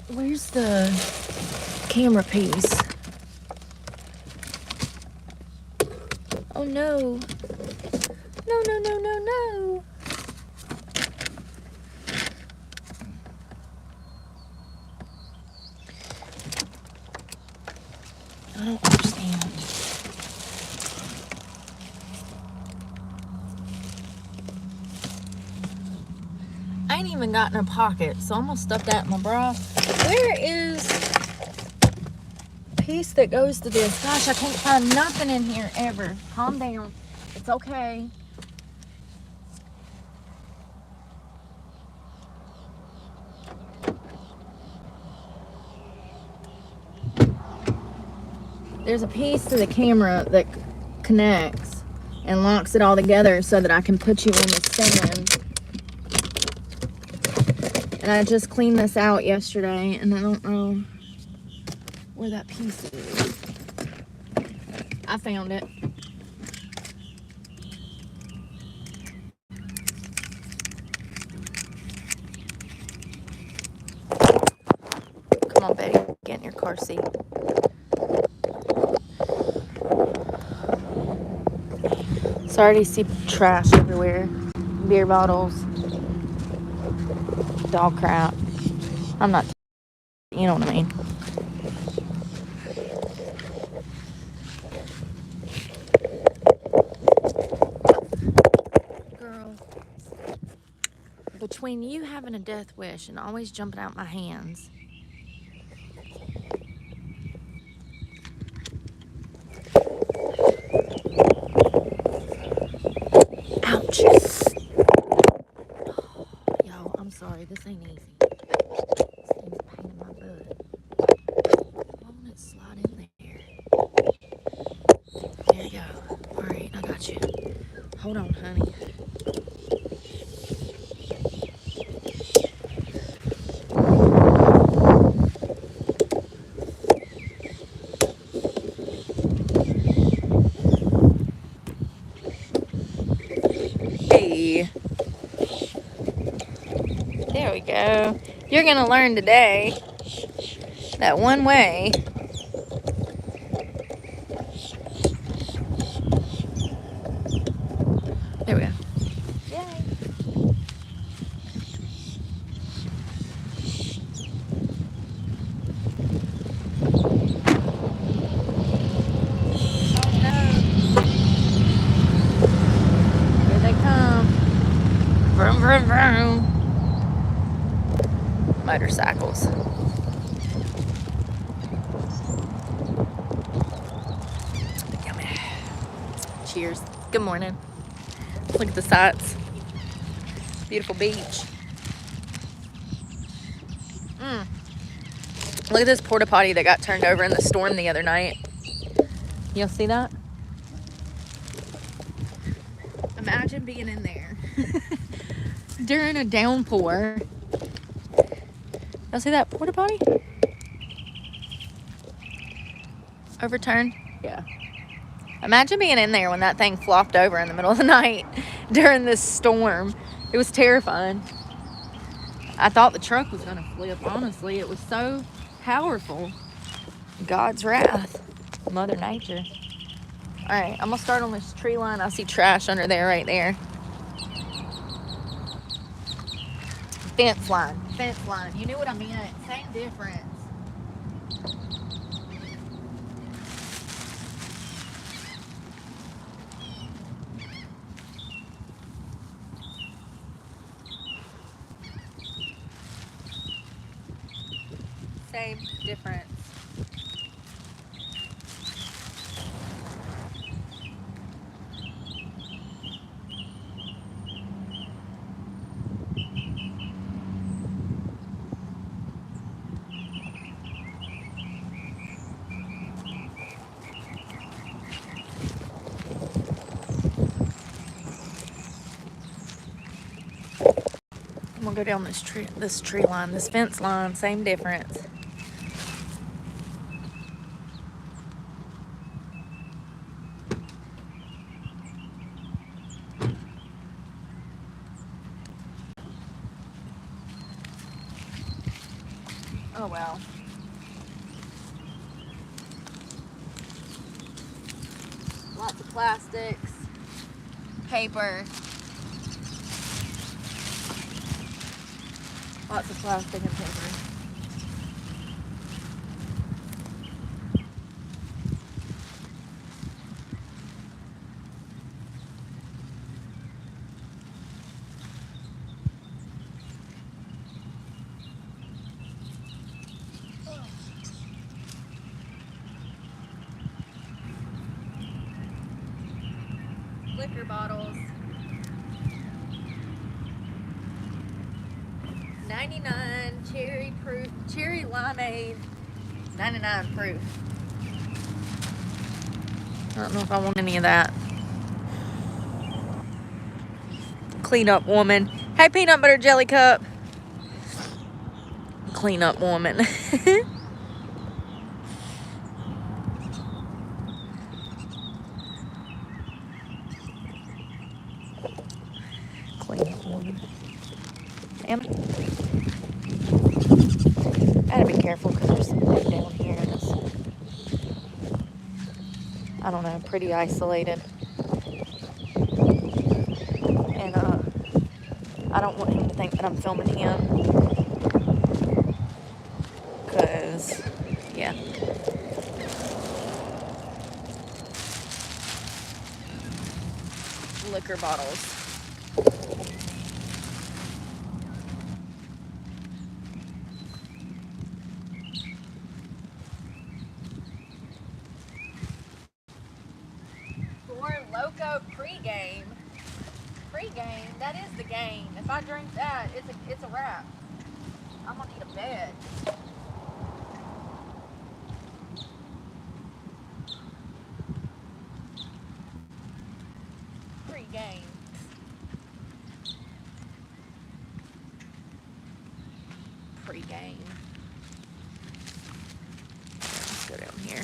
Where's the camera piece? Oh no. No. I don't understand. I ain't even got no pocket, so I'm gonna stuff that in my bra. Where is the piece that goes to this? Gosh, I can't find nothing in here ever. Calm down. It's okay. There's a piece to the camera that connects and locks it all together so that I can put you on the stand. And I just cleaned this out yesterday, and I don't know where that piece is. I found it. Come on, Betty, get in your car seat. So I already see trash everywhere. Beer bottles. Dog crap. I'm not, you know what I mean. Girl, between you having a death wish and always jumping out my hands, ouch. Yo, I'm sorry, this ain't easy. This thing's a pain in my butt. Why won't it slide in there? There you go. Alright, I got you. Hold on, honey. Hey. There we go. You're gonna learn today that one way. There we go. Yay. Oh no. Here they come. Vroom, vroom, vroom. Motorcycles. Yummy. Cheers. Good morning. Look at the sights. Beautiful beach. Look at this porta potty that got turned over in the storm the other night. You'll see that? Imagine being in there during a downpour. Y'all see that porta potty? Overturned? Yeah. Imagine being in there when that thing flopped over in the middle of the night during this storm. It was terrifying. I thought the truck was going to flip, honestly. It was so powerful. God's wrath. Mother Nature. Alright, I'm going to start on this tree line. I see trash under there right there. Fence line. Fence line. You knew what I meant. Same difference. Same difference. gonna go down this tree line, this fence line, same difference. Oh well. Lots of plastics, paper. Lots of plastic and paper. Liquor bottles. 99 cherry proof, cherry limeade, 99 proof. I don't know if I want any of that. Clean up woman. Hey, peanut butter jelly cup. Clean up woman. Clean up woman. Damn it. I gotta be careful because there's some wood down here. That's, I don't know, pretty isolated. And I don't want him to think that I'm filming him. Because, yeah. Liquor bottles. Loco pregame. Pregame, that is the game. If I drink that, it's a wrap. I'm gonna need a bed. Pregame. Pregame. Let's go down here.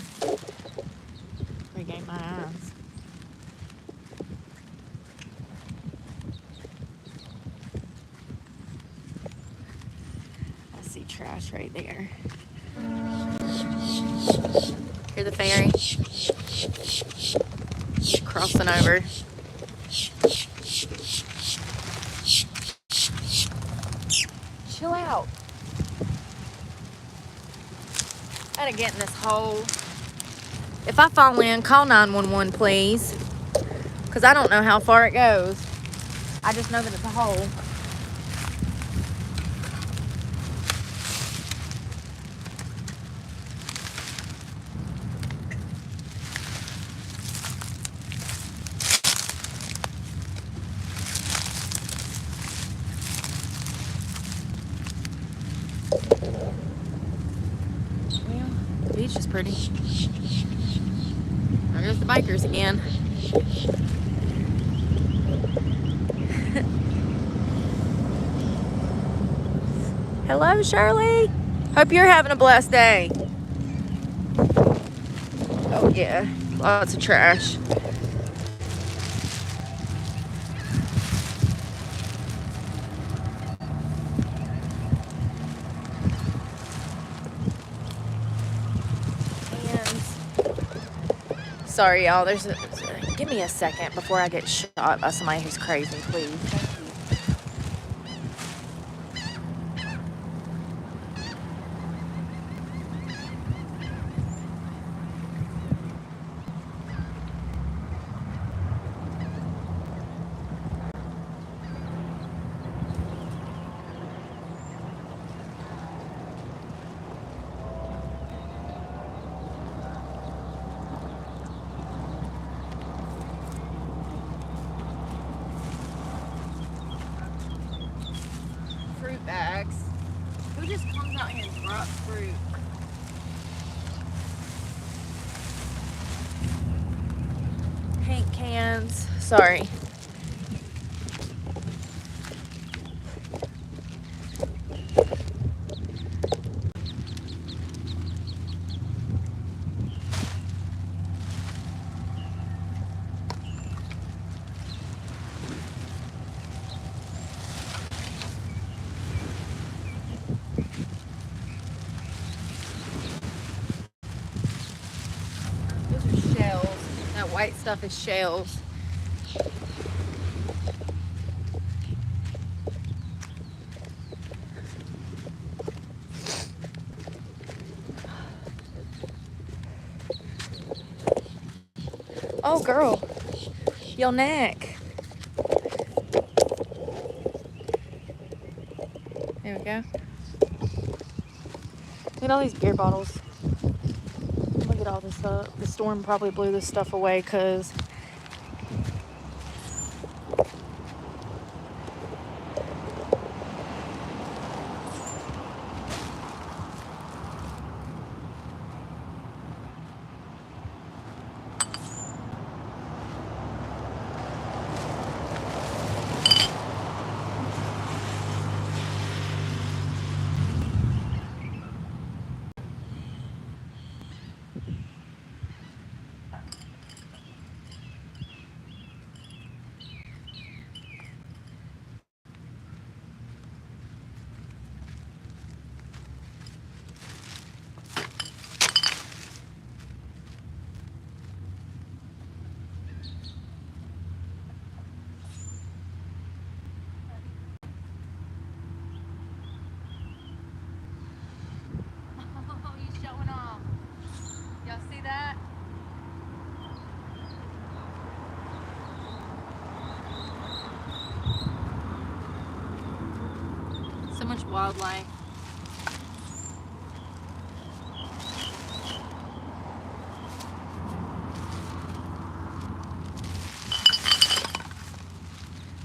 Pregame my eyes. Trash right there. Hear the fairy crossing over. Chill out. I gotta get in this hole. If I fall in, call 911, please. Because I don't know how far it goes. I just know that it's a hole. The beach is pretty. There's the bikers again. Hello, Shirley. Hope you're having a blessed day. Oh yeah, lots of trash. Sorry, y'all. Give me a second before I get shot by somebody who's crazy, please. Thank you. Bags. Who just comes out here and drops fruit? Paint cans. Sorry. white stuff is shells. Oh, girl, your neck. There we go. Look at all these beer bottles. Look at all this stuff. The storm probably blew this stuff away because so much wildlife.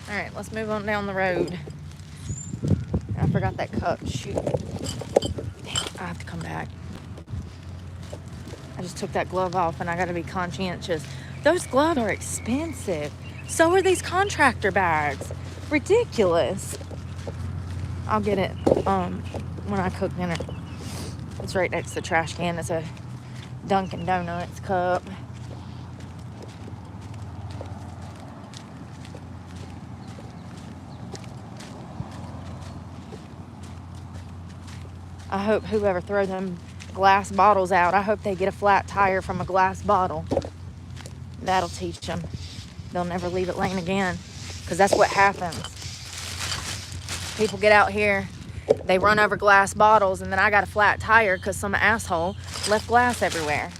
All right, let's move on down the road. I forgot that cup. Shoot. Damn, I have to come back. I just took that glove off and I gotta be conscientious. Those gloves are expensive. So are these contractor bags. Ridiculous. I'll get it when I cook dinner. It's right next to the trash can. It's a Dunkin' Donuts cup. I hope whoever throw them glass bottles out, I hope they get a flat tire from a glass bottle. That'll teach them. They'll never leave it laying again, because that's what happens. People get out here, they run over glass bottles, and then I got a flat tire because some asshole left glass everywhere.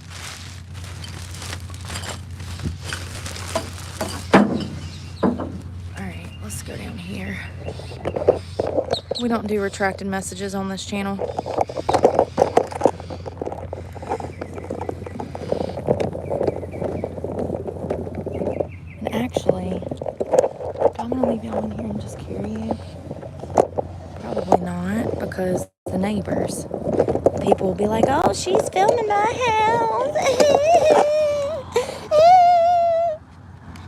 All right, let's go down here. We don't do retracted messages on this channel. And actually, do I'm gonna leave y'all in here and just carry you? Probably not, because the neighbors, people will be like, oh, she's filming my house.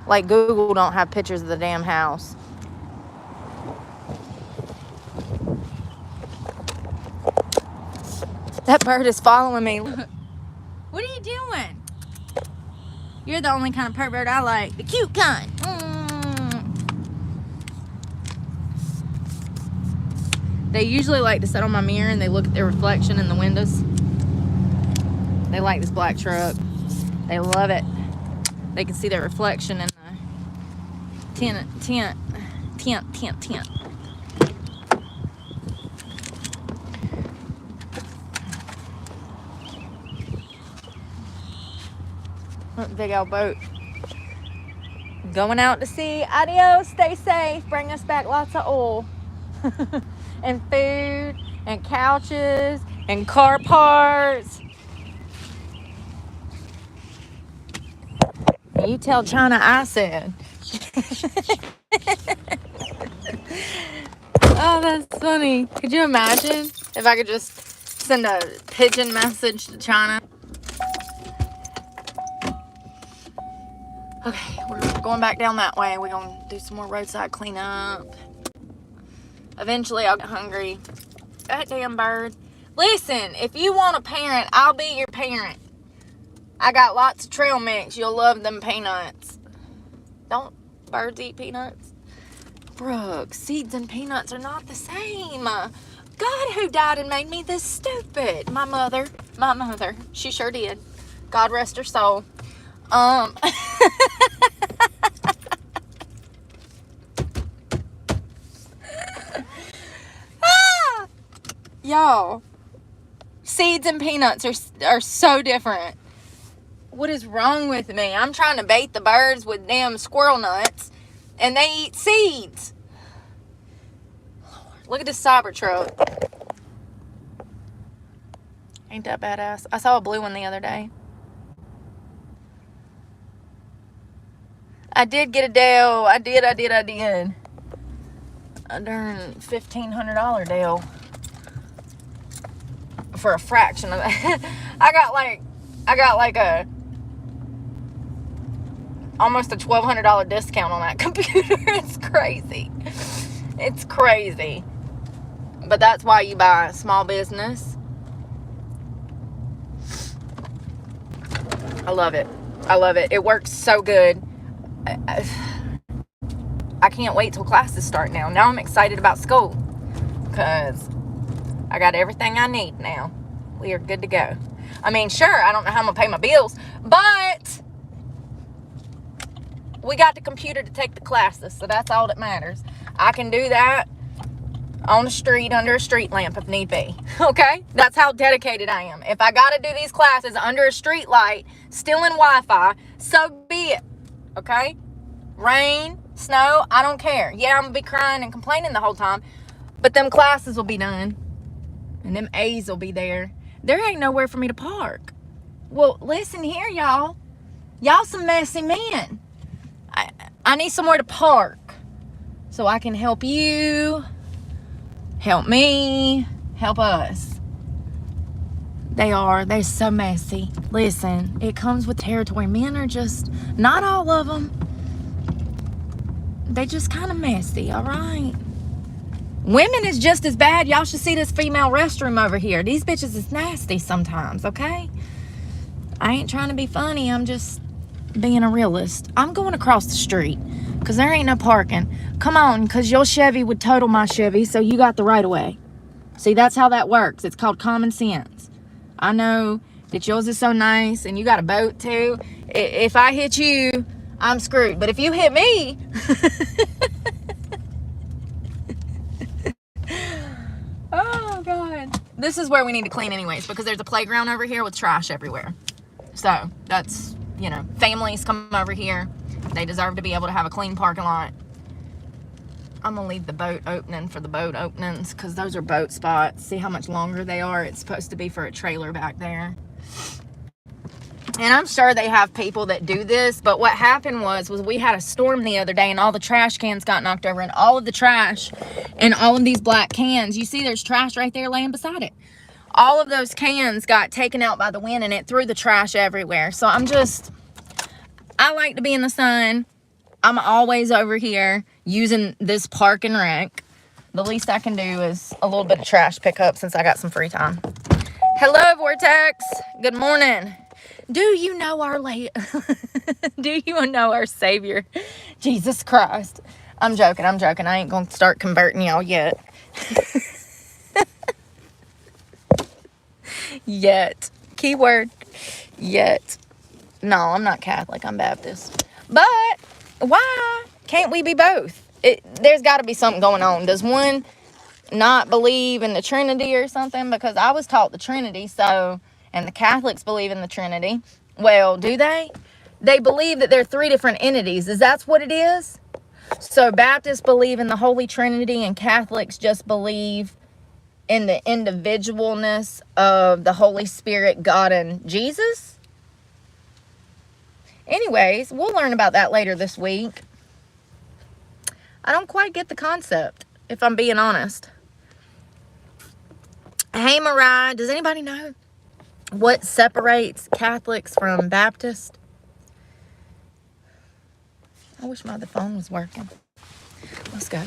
Like Google don't have pictures of the damn house. That bird is following me. What are you doing? You're the only kind of pervert I like. The cute kind. They usually like to sit on my mirror and they look at their reflection in the windows. They like this black truck. They love it. They can see their reflection in the tent. Look, big old boat. Going out to sea. Adios, stay safe. Bring us back lots of oil. And food. And couches. And car parts. You tell China I said. Oh, that's funny. Could you imagine if I could just send a pigeon message to China? Okay, we're going back down that way. We're going to do some more roadside cleanup. Eventually, I'll get hungry. That damn bird. Listen, if you want a parent, I'll be your parent. I got lots of trail mix. You'll love them peanuts. Don't birds eat peanuts? Brooke, seeds and peanuts are not the same. God, who died and made me this stupid? My mother. She sure did. God rest her soul. Y'all, seeds and peanuts are so different. What is wrong with me? I'm trying to bait the birds with damn squirrel nuts, and they eat seeds. Look at this Cybertruck. Ain't that badass? I saw a blue one the other day. I did get a deal. I did. A darn $1,500 deal for a fraction of that. I got like a almost a $1,200 discount on that computer. It's crazy. It's crazy. But that's why you buy a small business. I love it. I love it. It works so good. I can't wait till classes start now. Now I'm excited about school because I got everything I need now. We are good to go. I mean, sure, I don't know how I'm going to pay my bills, but we got the computer to take the classes, so that's all that matters. I can do that on the street under a street lamp if need be. Okay? That's how dedicated I am. If I got to do these classes under a street light, still in Wi-Fi, so be it. Okay? Rain, snow, I don't care. Yeah, I'm going to be crying and complaining the whole time, but them classes will be done, and them A's will be there. There ain't nowhere for me to park. Well, listen here, y'all. Y'all some messy men. I need somewhere to park so I can help you, help me, help us. They're so messy. Listen, it comes with territory. Men are just, not all of them. They just kind of messy, all right? Women is just as bad. Y'all should see this female restroom over here. These bitches is nasty sometimes, okay? I ain't trying to be funny. I'm just being a realist. I'm going across the street because there ain't no parking. Come on, because your Chevy would total my Chevy, so you got the right of way. See, that's how that works. It's called common sense. I know that yours is so nice, and you got a boat too. If I hit you, I'm screwed. But if you hit me... Oh, God. This is where we need to clean anyways, because there's a playground over here with trash everywhere. So, that's, you know, families come over here. They deserve to be able to have a clean parking lot. I'm going to leave the boat opening for the boat openings, because those are boat spots. See how much longer they are? It's supposed to be for a trailer back there. And I'm sure they have people that do this, but what happened was we had a storm the other day, and all the trash cans got knocked over, and all of the trash and all of these black cans, you see there's trash right there laying beside it. All of those cans got taken out by the wind, and it threw the trash everywhere. So I like to be in the sun. I'm always over here using this park and rec. The least I can do is a little bit of trash pickup since I got some free time. Hello, Vortex. Good morning. Do you know our do you know our Savior, Jesus Christ? I'm joking. I ain't gonna start converting y'all yet. Yet. Keyword. Yet. No, I'm not Catholic. I'm Baptist. But why can't we be both? There's got to be something going on. Does one not believe in the Trinity or something? Because I was taught the Trinity, and the Catholics believe in the Trinity. Well, do they? They believe that there are 3 different entities. Is that what it is? So Baptists believe in the Holy Trinity, and Catholics just believe in the individualness of the Holy Spirit, God, and Jesus? Anyways, we'll learn about that later this week. I don't quite get the concept, if I'm being honest. Hey, Mariah, does anybody know what separates Catholics from Baptists? I wish my other phone was working. Let's go.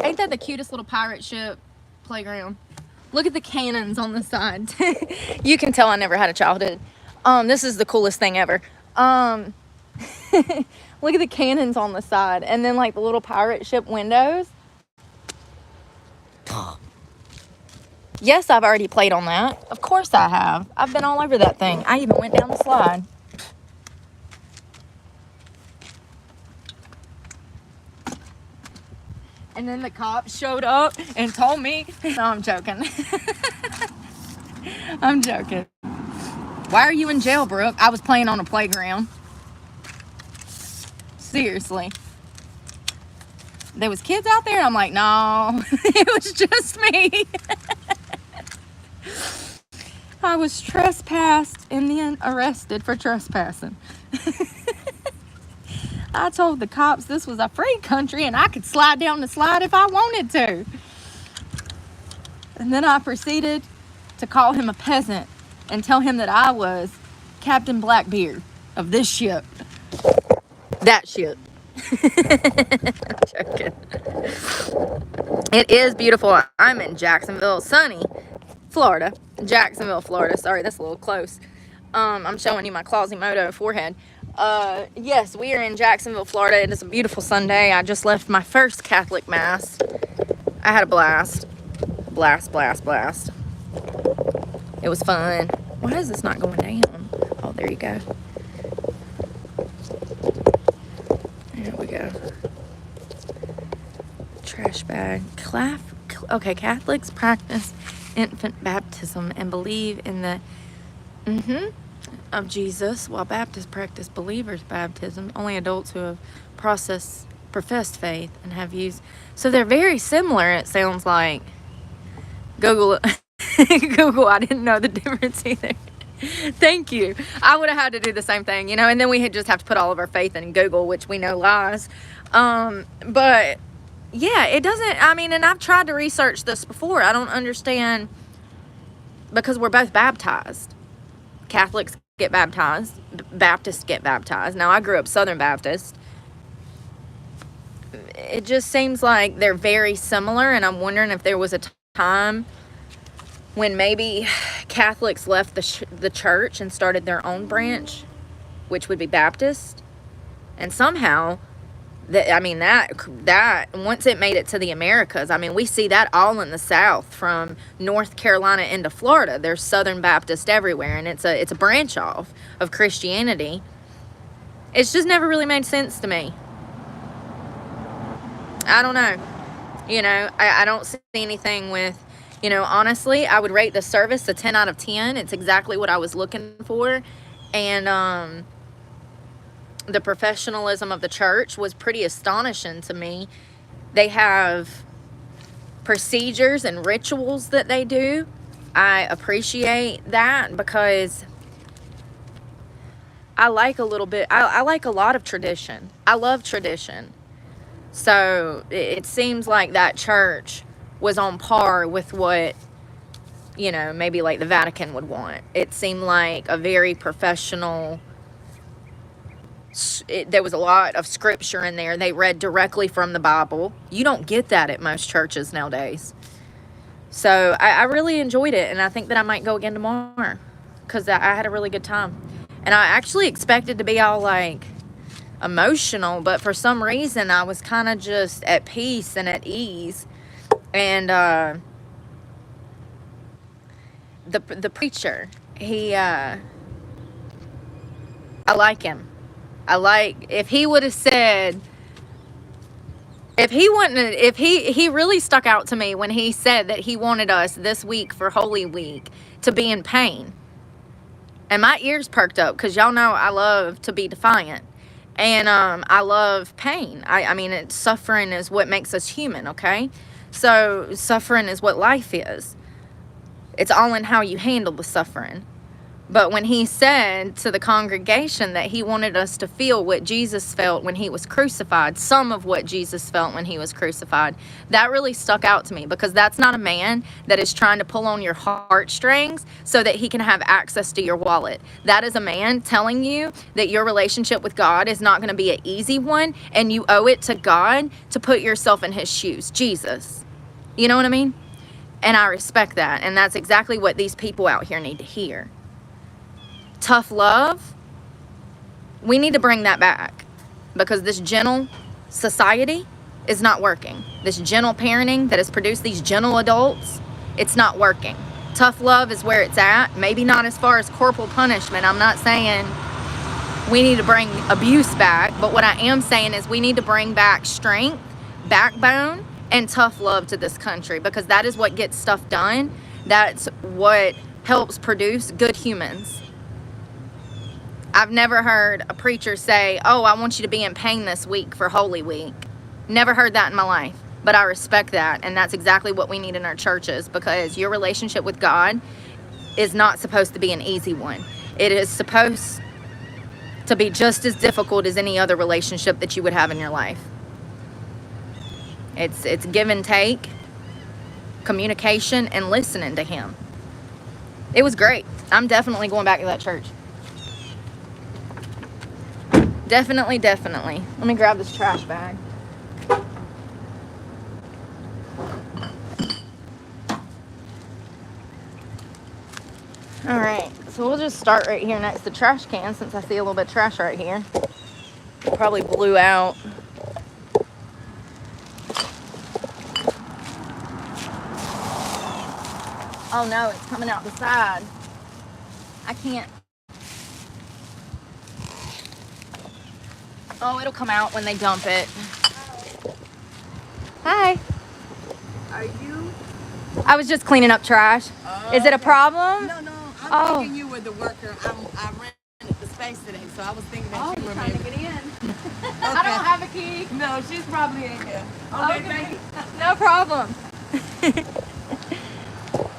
Ain't that the cutest little pirate ship playground? Look at the cannons on the side. You can tell I never had a childhood. This is the coolest thing ever. Look at the cannons on the side, and then like the little pirate ship windows. Yes, I've already played on that. Of course I have. I've been all over that thing. I even went down the slide. And then the cops showed up and told me. No, I'm joking. I'm joking. Why are you in jail, Brooke? I was playing on a playground. Seriously. There was kids out there, and I'm like, no, it was just me. I was trespassed and then arrested for trespassing. I told the cops this was a free country and I could slide down the slide if I wanted to. And then I proceeded to call him a peasant and tell him that I was Captain Blackbeard of this ship. That ship. I'm joking. It is beautiful. I'm in Jacksonville, sunny Florida. Jacksonville, Florida. Sorry, that's a little close. I'm showing you my Quasimodo forehead. Yes, we are in Jacksonville, Florida. It is a beautiful Sunday. I just left my first Catholic Mass. I had a blast. Blast. It was fun. Why is this not going down? Oh, there you go. There we go. Trash bag. Okay, Catholics practice infant baptism and believe in the of Jesus, while Baptists practice believers' baptism. Only adults who have professed faith and have used. So they're very similar, it sounds like. Google Google, I didn't know the difference either. Thank you. I would have had to do the same thing, and then we had just have to put all of our faith in Google, which we know lies. But yeah, it doesn't, and I've tried to research this before. I don't understand, because we're both baptized. Catholics get baptized. Baptists get baptized. Now, I grew up Southern Baptist. It just seems like they're very similar, and I'm wondering if there was a time when maybe Catholics left the church and started their own branch, which would be Baptist, and somehow that once it made it to the Americas, we see that all in the South, from North Carolina into Florida. There's Southern Baptist everywhere, and it's a branch off of Christianity. It's just never really made sense to me. I don't know. I don't see anything with, honestly, I would rate the service a 10 out of 10. It's exactly what I was looking for. And the professionalism of the church was pretty astonishing to me. They have procedures and rituals that they do. I appreciate that, because I like a little bit, I like a lot of tradition. I love tradition. So it seems like that church was on par with what, maybe like the Vatican would want. It seemed like a very professional. There was a lot of scripture in there. They read directly from the Bible. You don't get that at most churches nowadays. So I really enjoyed it, and I think that I might go again tomorrow, because I had a really good time. And I actually expected to be all like emotional, but for some reason I was kind of just at peace and at ease. And the preacher, he I like him. If he would have said, if he really stuck out to me when he said that he wanted us this week for Holy Week to be in pain. And my ears perked up, because y'all know I love to be defiant. And I love pain. Suffering is what makes us human, okay? So suffering is what life is. It's all in how you handle the suffering. But when he said to the congregation that he wanted us to feel what Jesus felt when he was crucified, some of what Jesus felt when he was crucified, that really stuck out to me, because that's not a man that is trying to pull on your heartstrings so that he can have access to your wallet. That is a man telling you that your relationship with God is not going to be an easy one, and you owe it to God to put yourself in his shoes. Jesus. You know what I mean? And I respect that. And that's exactly what these people out here need to hear. Tough love, we need to bring that back, because this gentle society is not working. This gentle parenting that has produced these gentle adults It's not working. Tough love is where it's at. Maybe not as far as corporal punishment. I'm not saying we need to bring abuse back, but what I am saying is we need to bring back strength, backbone, and tough love to this country, because that is what gets stuff done. That's what helps produce good humans. I've never heard a preacher say, oh, I want you to be in pain this week for Holy Week. Never heard that in my life, but I respect that, and that's exactly what we need in our churches, because your relationship with God is not supposed to be an easy one. It is supposed to be just as difficult as any other relationship that you would have in your life. It's give and take, communication, and listening to him. It was great. I'm definitely going back to that church. Definitely. Let me grab this trash bag. All right, so we'll just start right here next to the trash can, since I see a little bit of trash right here. It probably blew out. Oh no, it's coming out the side. I can't. Oh, it'll come out when they dump it. Hi. Are you? I was just cleaning up trash. Is it a problem? No, I'm thinking you were the worker. I rented the space today, so I was thinking that you were trying maybe. to get in. Okay. I don't have a key. No, she's probably in here. Okay. Thank you. No problem.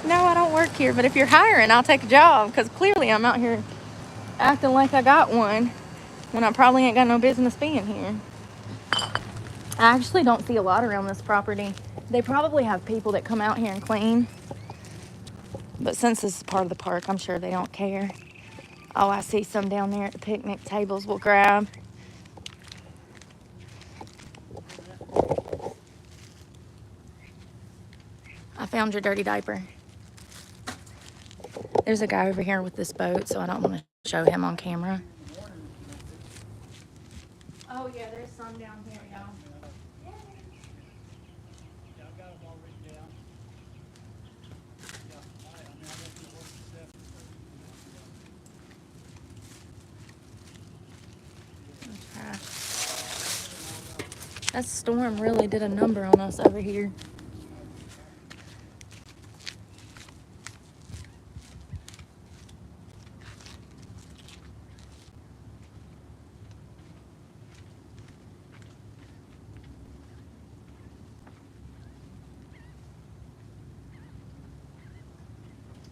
No, I don't work here, but if you're hiring, I'll take a job, because clearly I'm out here acting like I got one when I probably ain't got no business being here. I actually don't see a lot around this property. They probably have people that come out here and clean, but since this is part of the park, I'm sure they don't care. Oh, I see some down there at the picnic tables we'll grab. I found your dirty diaper. There's a guy over here with this boat, so I don't want to show him on camera. Oh yeah, there's some down here, y'all. That storm really did a number on us over here.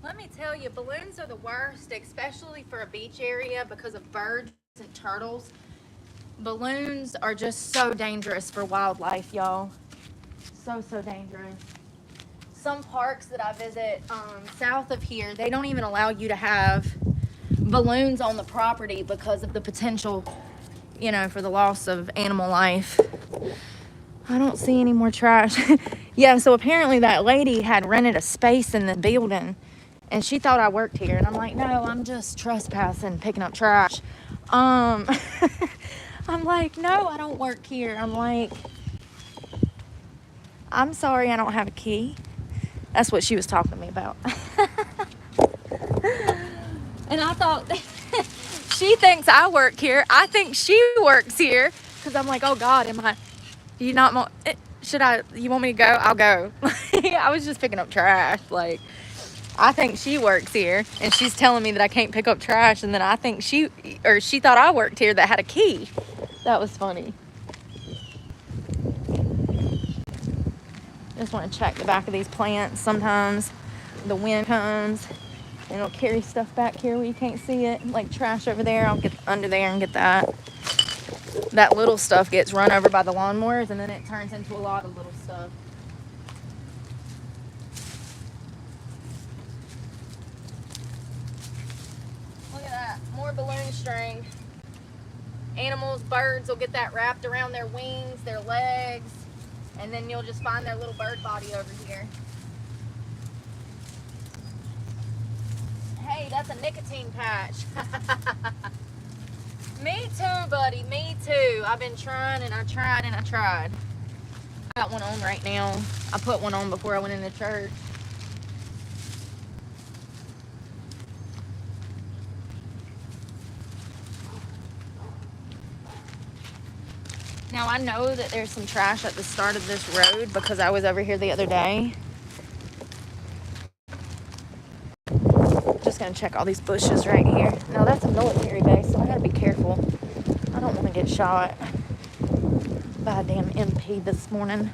Let me tell you, balloons are the worst, especially for a beach area because of birds and turtles. Balloons are just so dangerous for wildlife, y'all. So dangerous. Some parks that I visit south of here, they don't even allow you to have balloons on the property because of the potential, you know, for the loss of animal life. I don't see any more trash. Yeah, so apparently that lady had rented a space in the building, and she thought I worked here. And I'm like, no, I'm just trespassing, picking up trash. I'm like, no, I don't work here. I'm like, I'm sorry, I don't have a key. That's what she was talking to me about. And I thought, she thinks I work here. I think she works here. Because I'm like, oh God, you want me to go? I'll go. I was just picking up trash. Like, I think she works here, and she's telling me that I can't pick up trash, and then I think she thought I worked here that had a key. That was funny. Just want to check the back of these plants. Sometimes the wind comes and it'll carry stuff back here where you can't see it, like trash over there. I'll get under there and get that. That little stuff gets run over by the lawnmowers, and then it turns into a lot of little stuff. Look at that, more balloon string. Animals, birds will get that wrapped around their wings, their legs, and then you'll just find their little bird body over here. Hey, that's a nicotine patch. Me too, buddy, me too. I've been trying and I tried and I tried. I got one on right now. I put one on before I went into church. Now, I know that there's some trash at the start of this road because I was over here the other day. Just gonna check all these bushes right here. Now, that's a military base, so I gotta be careful. I don't want to get shot by a damn MP this morning.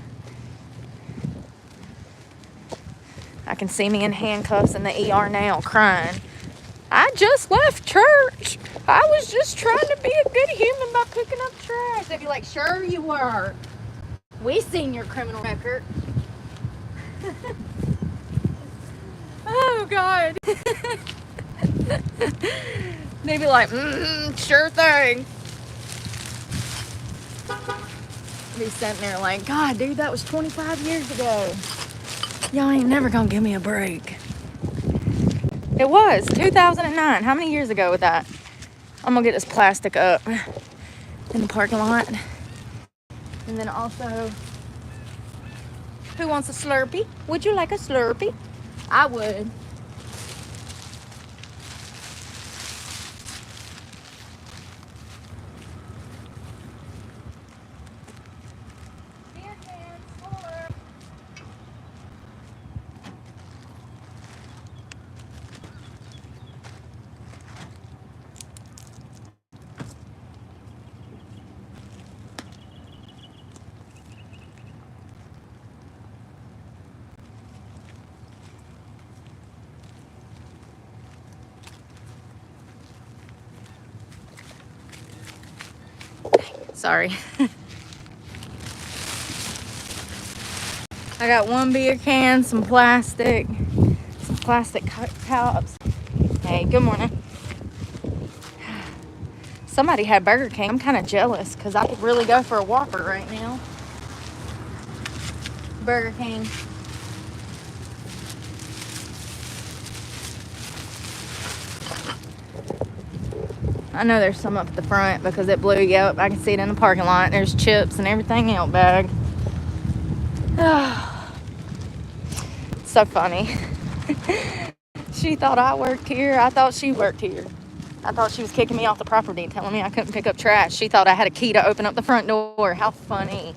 I can see me in handcuffs in the ER now crying. I just left church. I was just trying to be a good human by picking up trash. They'd be like, sure you were. We seen your criminal record. Oh, God. They'd be like, sure thing. I'd be sitting there like, God, dude, that was 25 years ago. Y'all ain't never gonna give me a break. It was 2009. How many years ago was that? I'm gonna get this plastic up in the parking lot. And then also, who wants a Slurpee? Would you like a Slurpee? I would. Beer cans, fuller. Sorry. I got one beer can, some plastic cups. Hey, good morning. Somebody had Burger King. I'm kind of jealous because I could really go for a Whopper right now. Burger King. I know there's some up at the front because it blew. Yep, I can see it in the parking lot. There's chips and everything out bag. So funny. She thought I worked here. I thought she worked here. I thought she was kicking me off the property, telling me I couldn't pick up trash. She thought I had a key to open up the front door. How funny.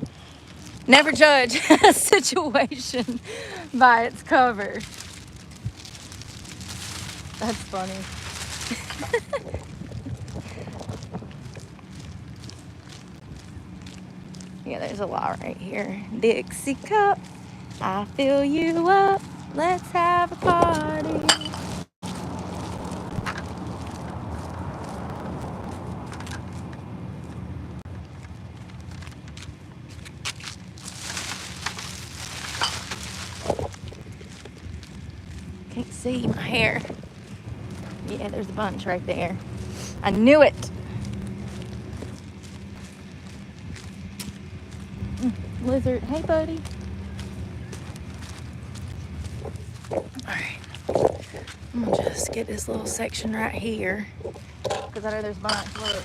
Never judge a situation by its cover. That's funny. Yeah, there's a lot right here. Dixie cup, I fill you up. Let's have a party. Can't see my hair. Yeah, there's a bunch right there. I knew it. Lizard, hey buddy. Alright, I'm gonna just get this little section right here because I know there's a bunch. Look.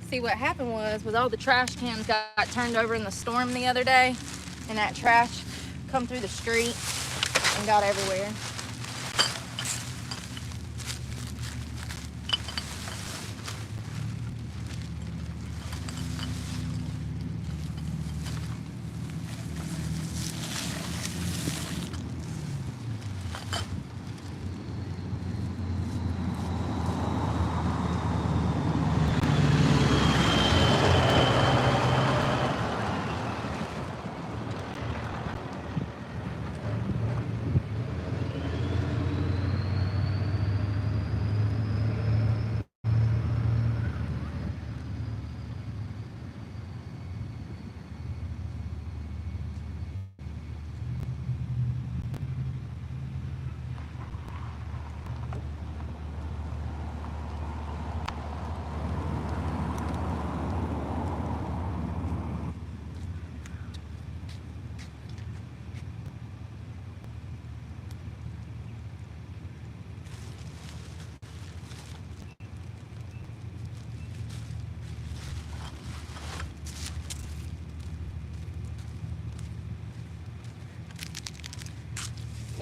See, what happened was all the trash cans got turned over in the storm the other day, and that trash come through the street and got everywhere.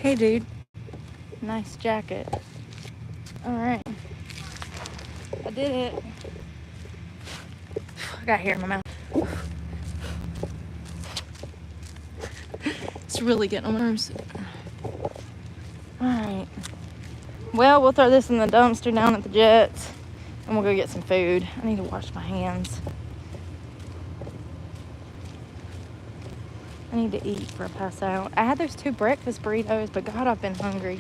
Hey, dude. Nice jacket. All right. I did it. I got hair in my mouth. It's really getting on my nerves. All right. Well, we'll throw this in the dumpster down at the Jets, and we'll go get some food. I need to wash my hands. I need to eat before I pass out. I had those 2 breakfast burritos, but God, I've been hungry.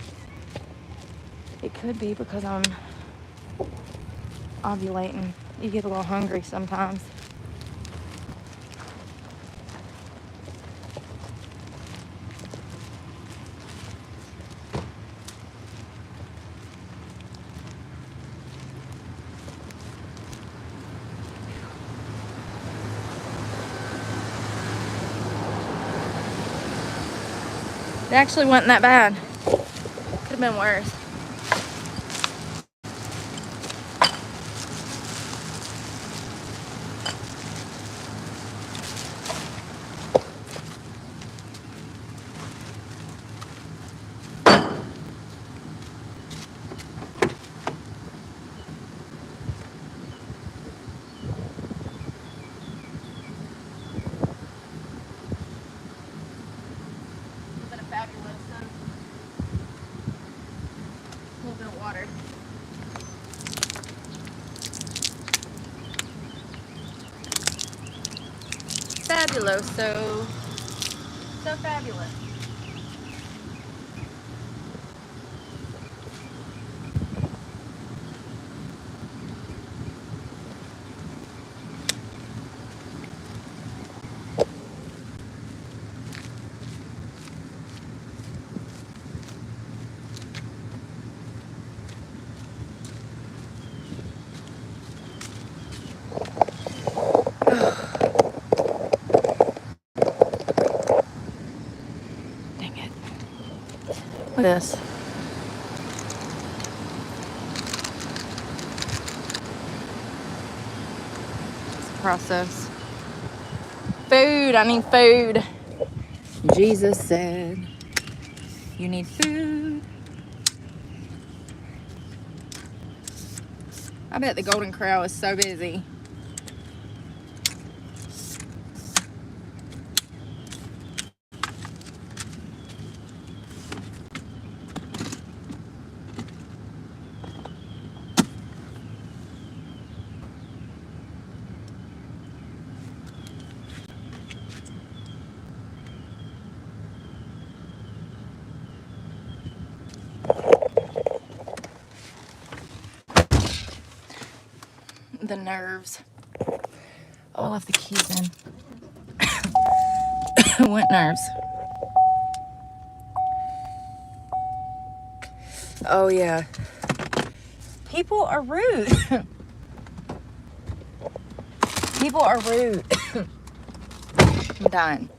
It could be because I'm ovulating. You get a little hungry sometimes. It actually wasn't that bad. Could have been worse. Water. Fabuloso. So fabulous. Dang it. Look at this. It's a process. Food. I need food. Jesus said, you need food. I bet the Golden Corral is so busy. The nerves. Oh, I left the keys in. What nerves? Oh, yeah. People are rude. People are rude. I'm dying.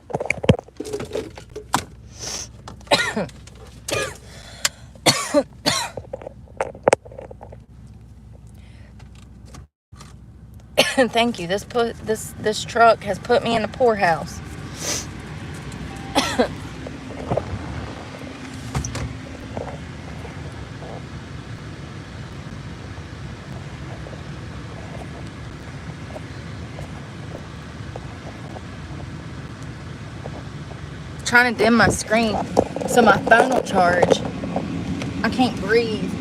Thank you. This truck has put me in the poorhouse. Trying to dim my screen so my phone will charge. I can't breathe.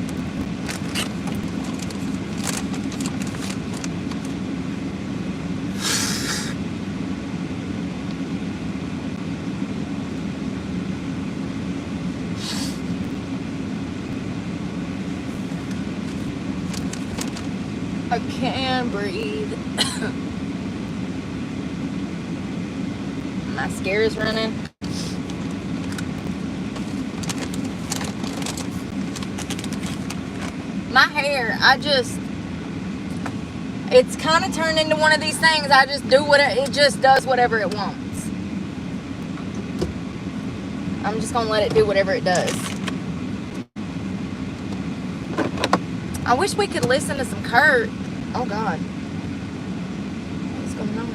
I can't breathe. Mascara's running. My hair, it's kind of turned into one of these things. I just do it just does whatever it wants. I'm just gonna let it do whatever it does. I wish we could listen to some Kurt. Oh God. What's going on?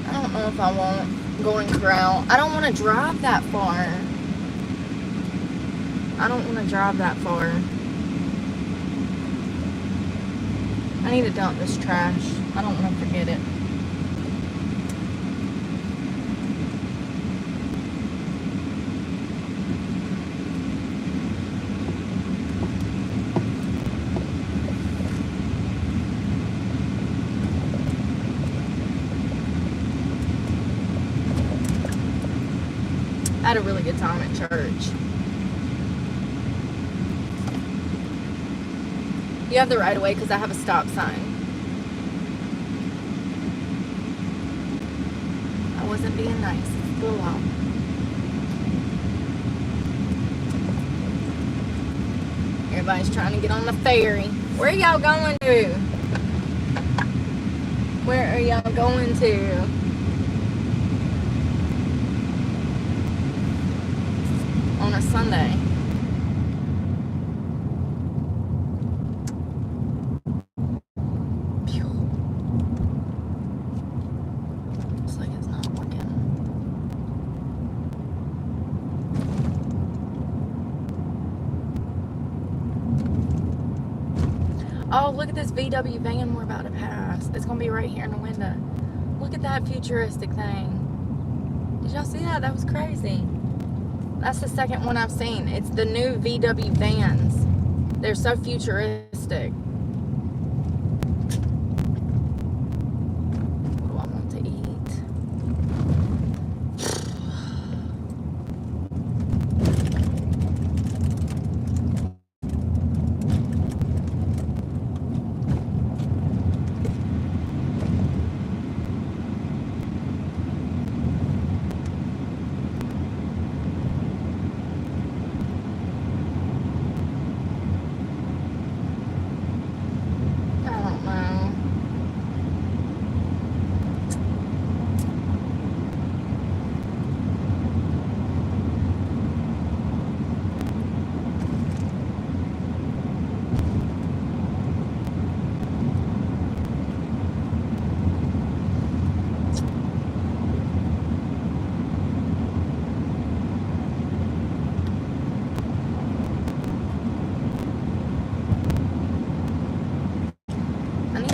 I don't know if I won't. Golden Corral. I don't want to drive that far. I need to dump this trash. I don't want to forget it. I had a really good time at church. You have the right of way because I have a stop sign. I wasn't being nice. It's a while. Everybody's trying to get on the ferry. Where are y'all going to? Where are y'all going to? On a Sunday. Looks like it's not working. Oh, look at this VW van we're about to pass. It's gonna be right here in the window. Look at that futuristic thing. Did y'all see that? That was crazy. That's the second one I've seen. It's the new VW vans. They're so futuristic. What do I want to eat?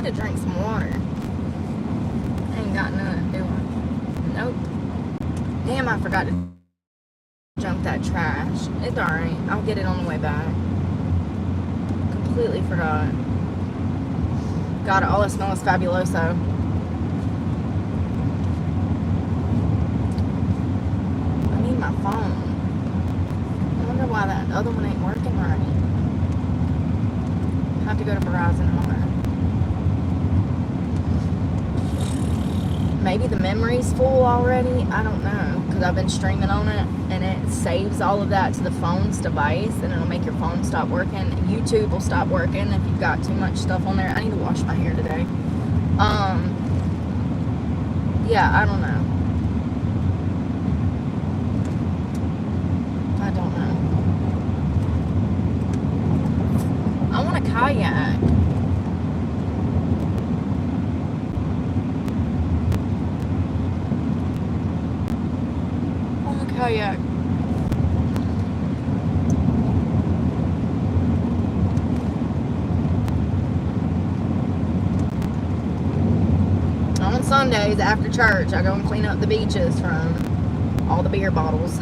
To drink some water. I ain't got none, do I? Nope. Damn, I forgot to jump that trash. It's alright. I'll get it on the way back. Completely forgot. God, all I smell is Fabuloso. I need my phone. I wonder why that other one ain't working right. I have to go to Verizon and all that. Maybe the memory's full already. I don't know, because I've been streaming on it and it saves all of that to the phone's device and it'll make your phone stop working. YouTube will stop working if you've got too much stuff on there. I need to wash my hair today. Yeah, I don't know. I want a kayak. Kayak. On Sundays after church, I go and clean up the beaches from all the beer bottles.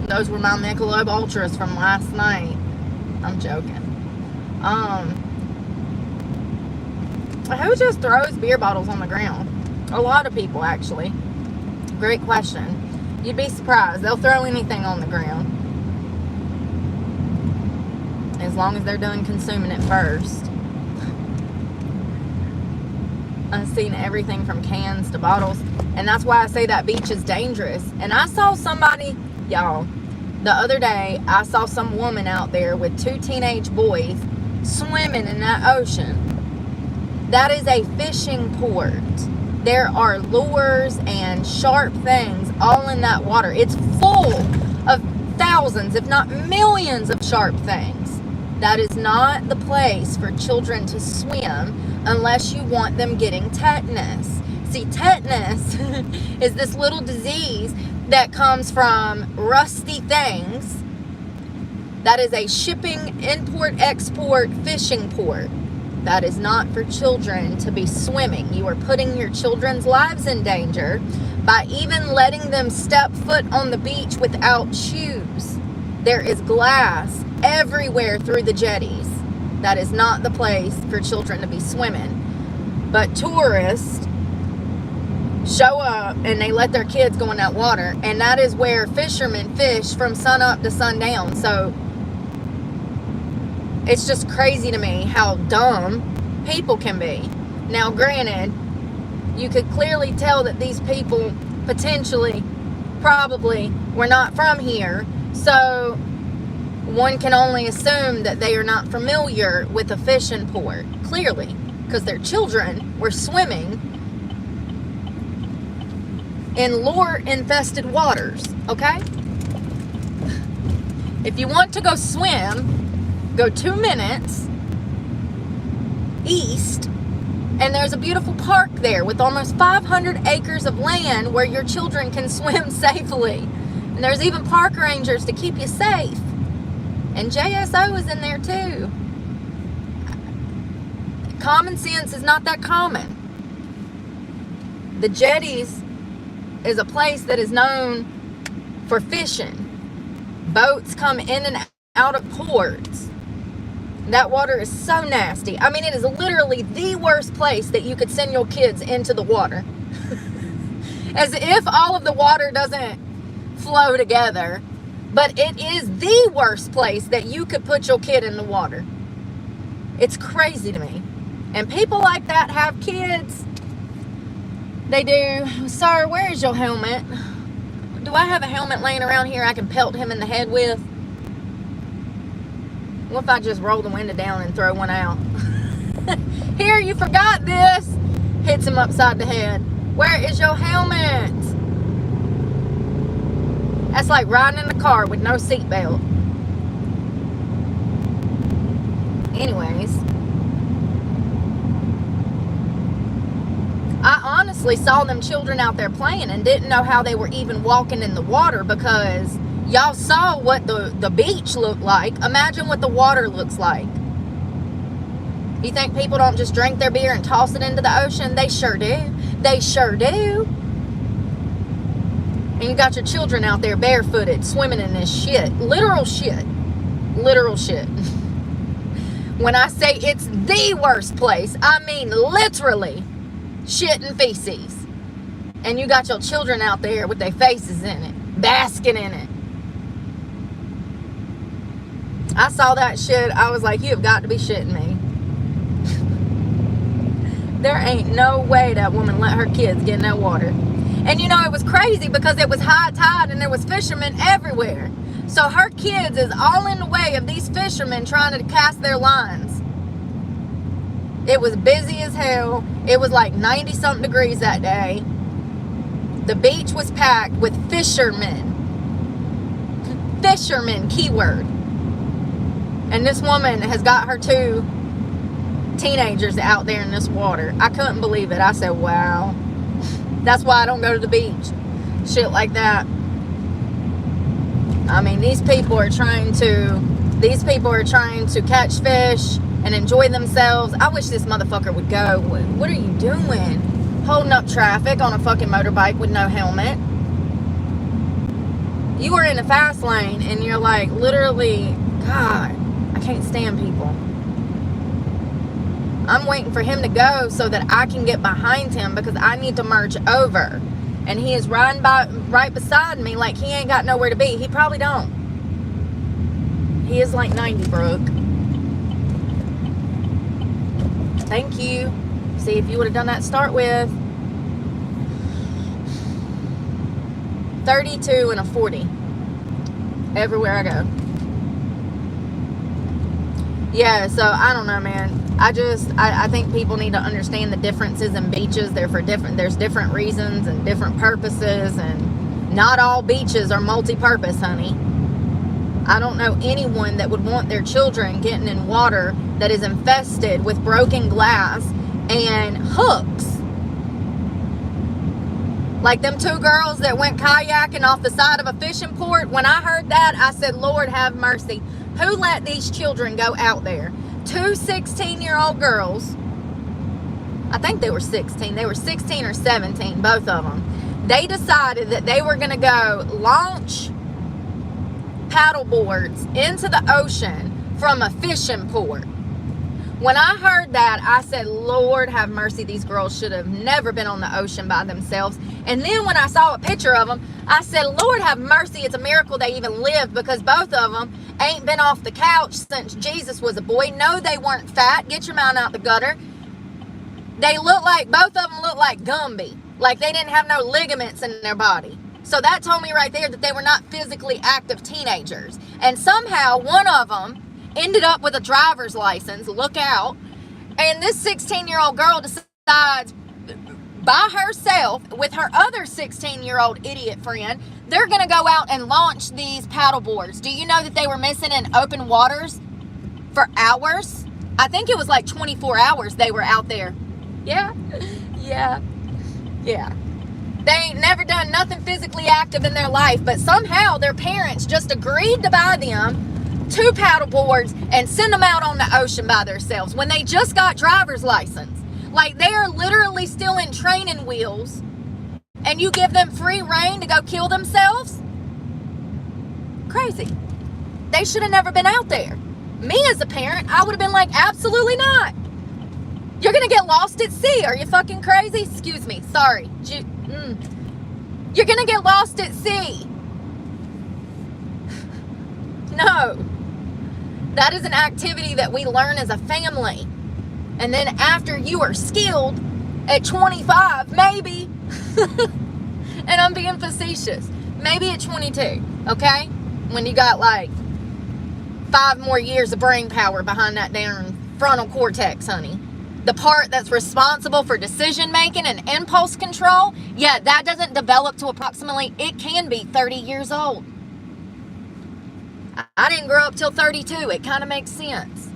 Those were my Michelob Ultras from last night. I'm joking. Who just throws beer bottles on the ground? A lot of people, actually. Great question. You'd be surprised. They'll throw anything on the ground. As long as they're done consuming it first. I've seen everything from cans to bottles. And that's why I say that beach is dangerous. And I saw somebody, y'all, the other day, I saw some woman out there with 2 teenage boys swimming in that ocean. That is a fishing port. There are lures and sharp things all in that water. It's full of thousands, if not millions of sharp things. That is not the place for children to swim unless you want them getting tetanus. See, tetanus is this little disease that comes from rusty things. That is a shipping, import, export, fishing port. That is not for children to be swimming. You are putting your children's lives in danger by even letting them step foot on the beach without shoes. There is glass everywhere through the jetties. That is not the place for children to be swimming. But tourists show up and they let their kids go in that water, and that is where fishermen fish from sun up to sundown. So it's just crazy to me how dumb people can be. Now, granted, you could clearly tell that these people potentially, probably, were not from here. So one can only assume that they are not familiar with a fishing port. Clearly, because their children were swimming in lure-infested waters, okay? If you want to go swim, go 2 minutes east, and there's a beautiful park there with almost 500 acres of land where your children can swim safely. And there's even park rangers to keep you safe. And JSO is in there too. Common sense is not that common. The jetties is a place that is known for fishing. Boats come in and out of ports. That water is so nasty. I mean, it is literally the worst place that you could send your kids into the water. As if all of the water doesn't flow together. But it is the worst place that you could put your kid in the water. It's crazy to me. And people like that have kids. They do. Sir, where is your helmet? Do I have a helmet laying around here I can pelt him in the head with? What if I just roll the window down and throw one out? Here, you forgot this. Hits him upside the head. Where is your helmet? That's like riding in the car with no seatbelt. Anyways. I honestly saw them children out there playing and didn't know how they were even walking in the water, because y'all saw what the beach looked like. Imagine what the water looks like. You think people don't just drink their beer and toss it into the ocean? They sure do. They sure do. And you got your children out there barefooted, swimming in this shit. Literal shit. Literal shit. When I say it's the worst place, I mean literally shit and feces. And you got your children out there with their faces in it, basking in it. I saw that shit. I was like, you have got to be shitting me. There ain't no way that woman let her kids get in that water. And you know, it was crazy because it was high tide and there was fishermen everywhere. So her kids is all in the way of these fishermen trying to cast their lines. It was busy as hell. It was like 90 something degrees that day. The beach was packed with fishermen. Fishermen, keyword. And this woman has got her 2 teenagers out there in this water. I couldn't believe it. I said, wow. That's why I don't go to the beach. Shit like that. I mean, these people are trying to catch fish and enjoy themselves. I wish this motherfucker would go. What are you doing? Holding up traffic on a fucking motorbike with no helmet. You are in a fast lane and you're like, literally, God, I can't stand people. I'm waiting for him to go so that I can get behind him because I need to merge over. And he is riding by right beside me like he ain't got nowhere to be. He probably don't. He is like 90, Brooke. Thank you. See, if you would have done that start with 32 and a 40 everywhere I go. Yeah, so I don't know, man. I think people need to understand the differences in beaches. There's different reasons and different purposes, and not all beaches are multi-purpose, honey. I don't know anyone that would want their children getting in water that is infested with broken glass and hooks. Like them two girls that went kayaking off the side of a fishing port. When I heard that, I said, Lord have mercy. Who let these children go out there? Two 16-year-old girls. I think they were 16. They were 16 or 17, both of them. They decided that they were going to go launch paddle boards into the ocean from a fishing port. When I heard that, I said, Lord have mercy, these girls should have never been on the ocean by themselves. And then when I saw a picture of them, I said, Lord have mercy, it's a miracle they even lived, because both of them ain't been off the couch since Jesus was a boy. No, they weren't fat. Get your mind out the gutter. They look like, both of them look like Gumby. Like they didn't have no ligaments in their body. So that told me right there that they were not physically active teenagers. And somehow one of them ended up with a driver's license. Look out. And this 16-year-old girl decides by herself with her other 16-year-old idiot friend, they're going to go out and launch these paddle boards. Do you know that they were missing in open waters for hours? I think it was like 24 hours they were out there. Yeah. They ain't never done nothing physically active in their life, but somehow their parents just agreed to buy them 2 paddle boards and send them out on the ocean by themselves when they just got driver's license. Like they are literally still in training wheels, and you give them free rein to go kill themselves? Crazy. They should have never been out there. Me as a parent, I would have been like, absolutely not. You're gonna get lost at sea. Are you fucking crazy? Excuse me. Sorry. You're gonna get lost at sea. No. That is an activity that we learn as a family. And then after you are skilled at 25, maybe, and I'm being facetious, maybe at 22, okay? When you got like 5 more years of brain power behind that damn frontal cortex, honey. The part that's responsible for decision making and impulse control, yeah, that doesn't develop to approximately, it can be 30 years old. I didn't grow up till 32. It kind of makes sense.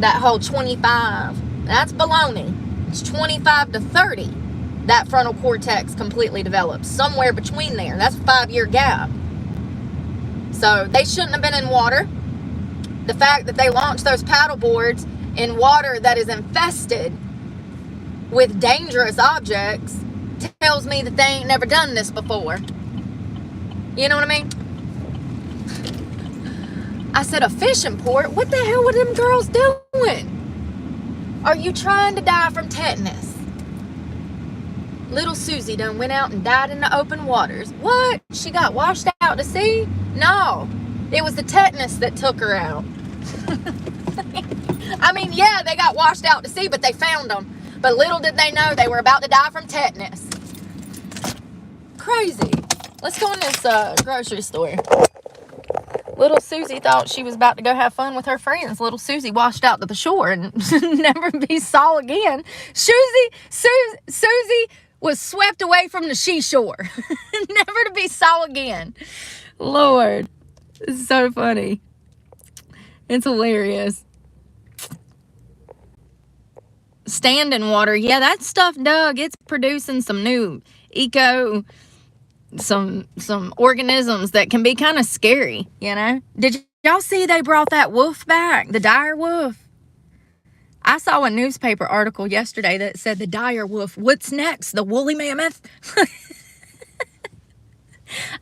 That whole 25, that's baloney. It's 25 to 30. That frontal cortex completely develops. Somewhere between there. That's a 5-year gap. So they shouldn't have been in water. The fact that they launched those paddle boards in water that is infested with dangerous objects tells me that they ain't never done this before. You know what I mean? I said, a fishing port? What the hell were them girls doing? Are you trying to die from tetanus? Little Susie done went out and died in the open waters. What? She got washed out to sea? No. It was the tetanus that took her out. I mean, yeah, they got washed out to sea, but they found them. But little did they know they were about to die from tetanus. Crazy. Let's go in this grocery store. Little Susie thought she was about to go have fun with her friends. Little Susie washed out to the shore and never be saw again. Susie was swept away from the seashore. Never to be saw again. Lord. It's so funny. It's hilarious. Standing water. Yeah, that stuff, Doug, it's producing some new some organisms that can be kind of scary, you know? Did y'all see they brought that wolf back? The dire wolf? I saw a newspaper article yesterday that said the dire wolf. What's next? The woolly mammoth?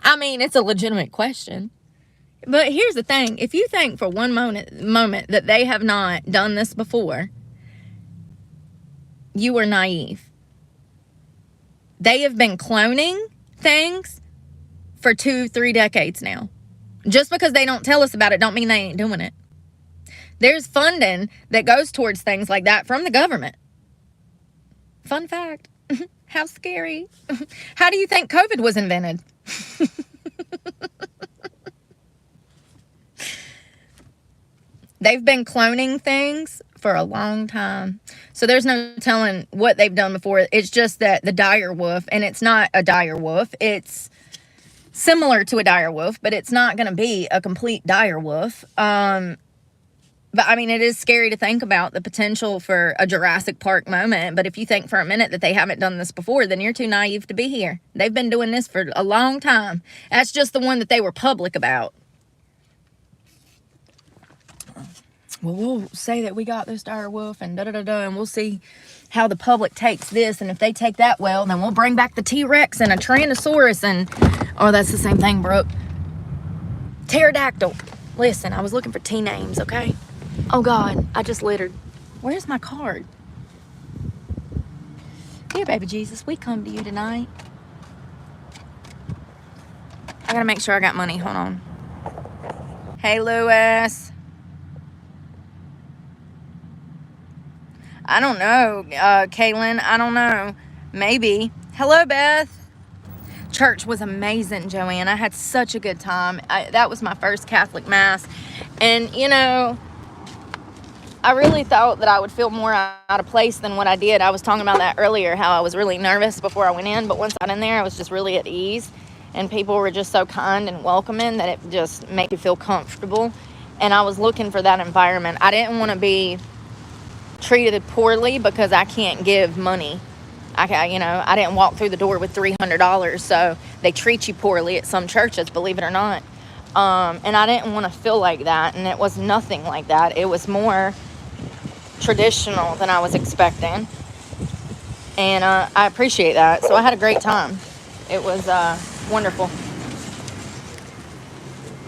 I mean, it's a legitimate question. But here's the thing. If you think for one moment that they have not done this before, you are naive. They have been cloning things for 2-3 decades now. Just because they don't tell us about it don't mean they ain't doing it. There's funding that goes towards things like that from the government. Fun fact. How scary. How do you think COVID was invented? They've been cloning things for a long time. So there's no telling what they've done before. It's just that the dire wolf, and it's not a dire wolf. It's similar to a dire wolf, but it's not going to be a complete dire wolf. But I mean, it is scary to think about the potential for a Jurassic Park moment. But if you think for a minute that they haven't done this before, then you're too naive to be here. They've been doing this for a long time. That's just the one that they were public about. Well, we'll say that we got this dire wolf and da-da-da-da, and we'll see how the public takes this. And if they take that well, then we'll bring back the T-Rex and a Tyrannosaurus and... Oh, that's the same thing, Brooke. Pterodactyl. Listen, I was looking for T names, okay? Oh, God, I just littered. Where's my card? Dear baby Jesus, we come to you tonight. I gotta make sure I got money. Hold on. Hey, Lewis. I don't know, Kaylin. I don't know. Maybe. Hello, Beth. Church was amazing, Joanne. I had such a good time. That was my first Catholic Mass. And, you know, I really thought that I would feel more out of place than what I did. I was talking about that earlier, how I was really nervous before I went in. But once I got in there, I was just really at ease. And people were just so kind and welcoming that it just made you feel comfortable. And I was looking for that environment. I didn't want to be treated poorly because I can't give money. I didn't walk through the door with $300, so they treat you poorly at some churches, believe it or not. And I didn't want to feel like that, and it was nothing like that. It was more traditional than I was expecting, and I appreciate that. So I had a great time. It was wonderful.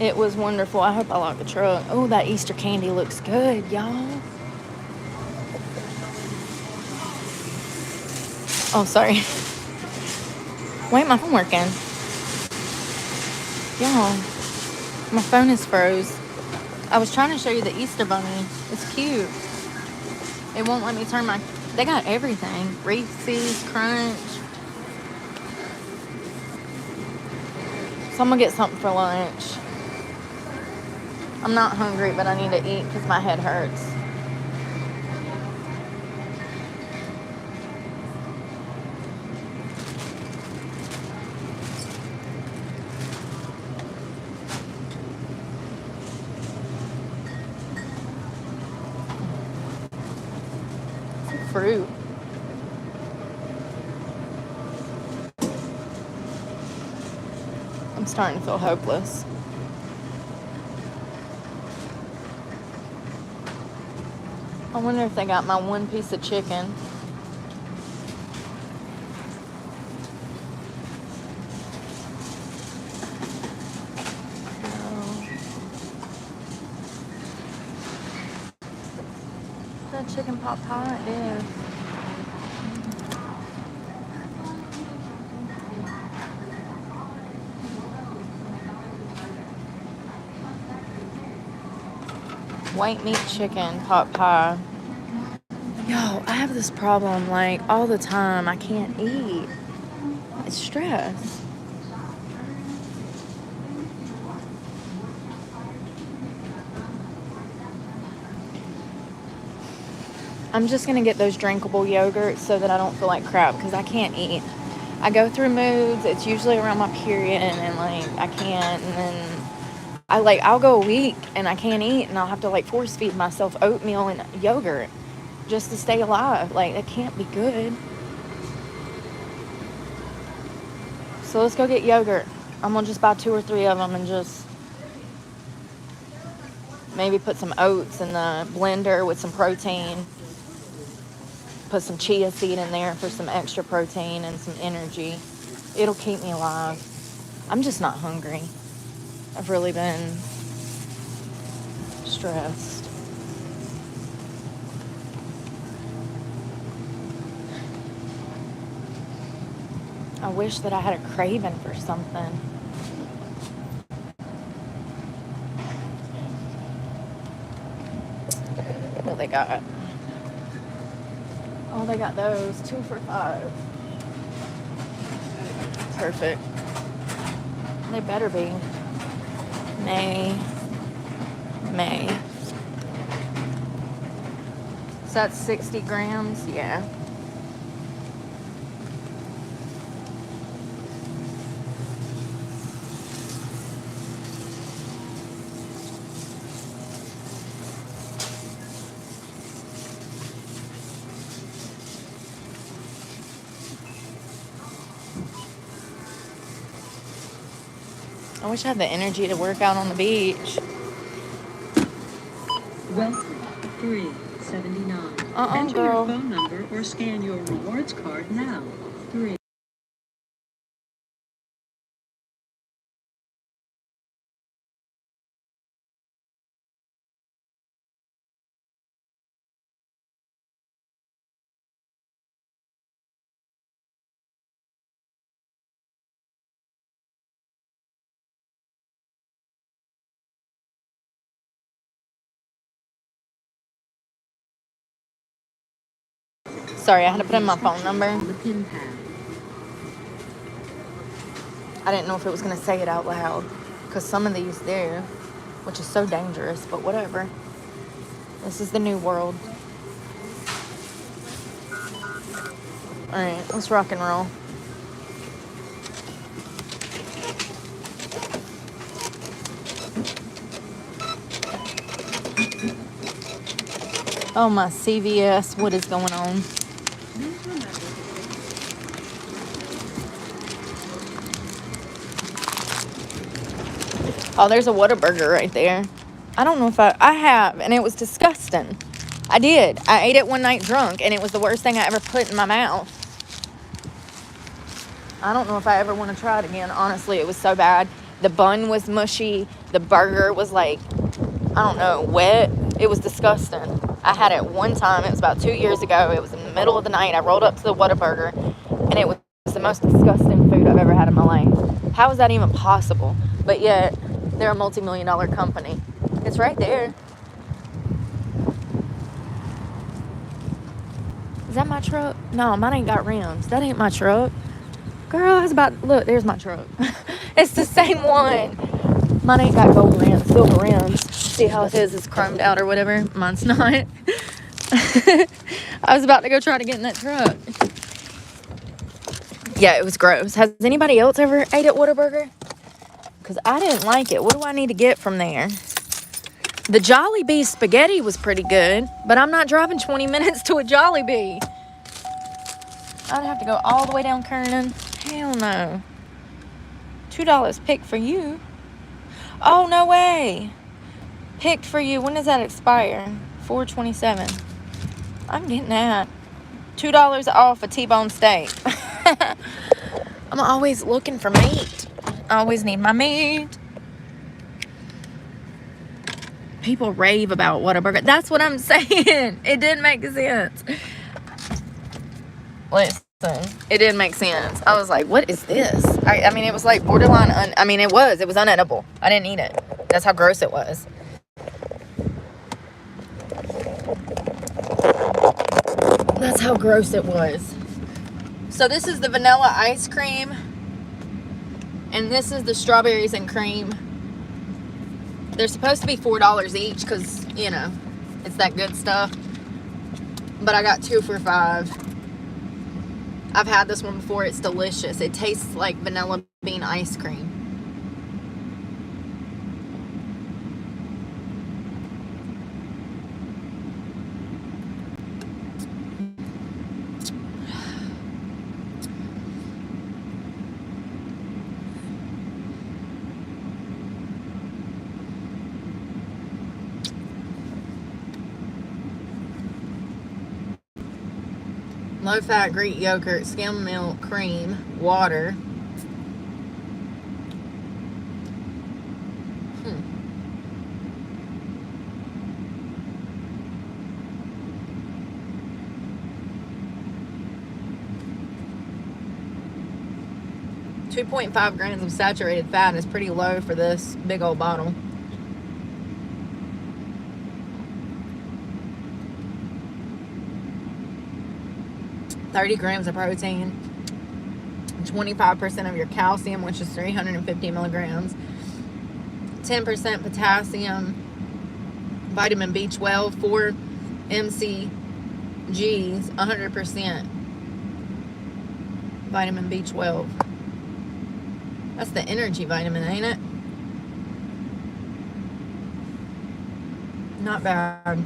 It was wonderful. I hope I locked the truck. Oh, that Easter candy looks good, y'all. Oh, sorry. Wait, my phone working. Y'all, my phone is froze. I was trying to show you the Easter bunny. It's cute. It won't let me turn my... They got everything. Reese's, Crunch. So I'm going to get something for lunch. I'm not hungry, but I need to eat because my head hurts. Fruit. I'm starting to feel hopeless. I wonder if they got my one piece of chicken. That chicken pot pie, it is. White meat chicken pot pie. Yo, I have this problem like all the time. I can't eat. It's stress. I'm just going to get those drinkable yogurts so that I don't feel like crap because I can't eat. I go through moods. It's usually around my period and like I can't. And then I'll go a week and I can't eat and I'll have to like force feed myself oatmeal and yogurt just to stay alive. Like that can't be good. So let's go get yogurt. I'm going to just buy 2 or 3 of them and just maybe put some oats in the blender with some protein. Put some chia seed in there for some extra protein and some energy. It'll keep me alive. I'm just not hungry. I've really been stressed. I wish that I had a craving for something. What they got? Oh, they got those 2 for $5. Perfect. They better be. May. So that's 60 grams? Yeah. I wish I had the energy to work out on the beach. Welcome, 379. Enter girl. your phone number or scan your rewards card now. 3. Sorry, I had to put in my phone number. On the pin pad. I didn't know if it was going to say it out loud. Because some of these there, which is so dangerous, but whatever. This is the new world. Alright, let's rock and roll. Oh my CVS, what is going on? Oh, there's a Whataburger right there. I don't know if I have, and it was disgusting. I did. I ate it one night drunk, and it was the worst thing I ever put in my mouth. I don't know if I ever want to try it again. Honestly, it was so bad. The bun was mushy. The burger was like, I don't know, wet. It was disgusting. I had it one time. It was about 2 years ago. It was in the middle of the night. I rolled up to the Whataburger, and it was the most disgusting food I've ever had in my life. How is that even possible? But yet, they're a multi-million-dollar company. It's right there. Is that my truck? No, mine ain't got rims. That ain't my truck. Girl, I was about... Look, there's my truck. It's the same one. Mine ain't got gold rims, silver rims. See how his is chromed out or whatever? Mine's not. I was about to go try to get in that truck. Yeah, it was gross. Has anybody else ever ate at Whataburger? Because I didn't like it. What do I need to get from there? The Jollibee spaghetti was pretty good, but I'm not driving 20 minutes to a Jollibee. I'd have to go all the way down Kernan. Hell no. $2 picked for you. Oh, no way. Picked for you. When does that expire? 4/27. I'm getting that. $2 off a T-bone steak. I'm always looking for meat. I always need my meat. People rave about Whataburger. That's what I'm saying. It didn't make sense. Listen, it didn't make sense. I was like, what is this? I mean, it was like borderline, it was unedible. I didn't eat it. That's how gross it was. That's how gross it was. So this is the vanilla ice cream. And this is the strawberries and cream. They're supposed to be $4 each because, you know, it's that good stuff. But I got 2 for $5. I've had this one before. It's delicious. It tastes like vanilla bean ice cream. Low-fat Greek yogurt, skim milk, cream, water. 2.5 grams of saturated fat is pretty low for this big old bottle. $30 grams of protein, 25% of your calcium, which is 350 milligrams, 10% potassium, vitamin B12, 4 mcgs, 100% vitamin B12. That's the energy vitamin, ain't it? Not bad.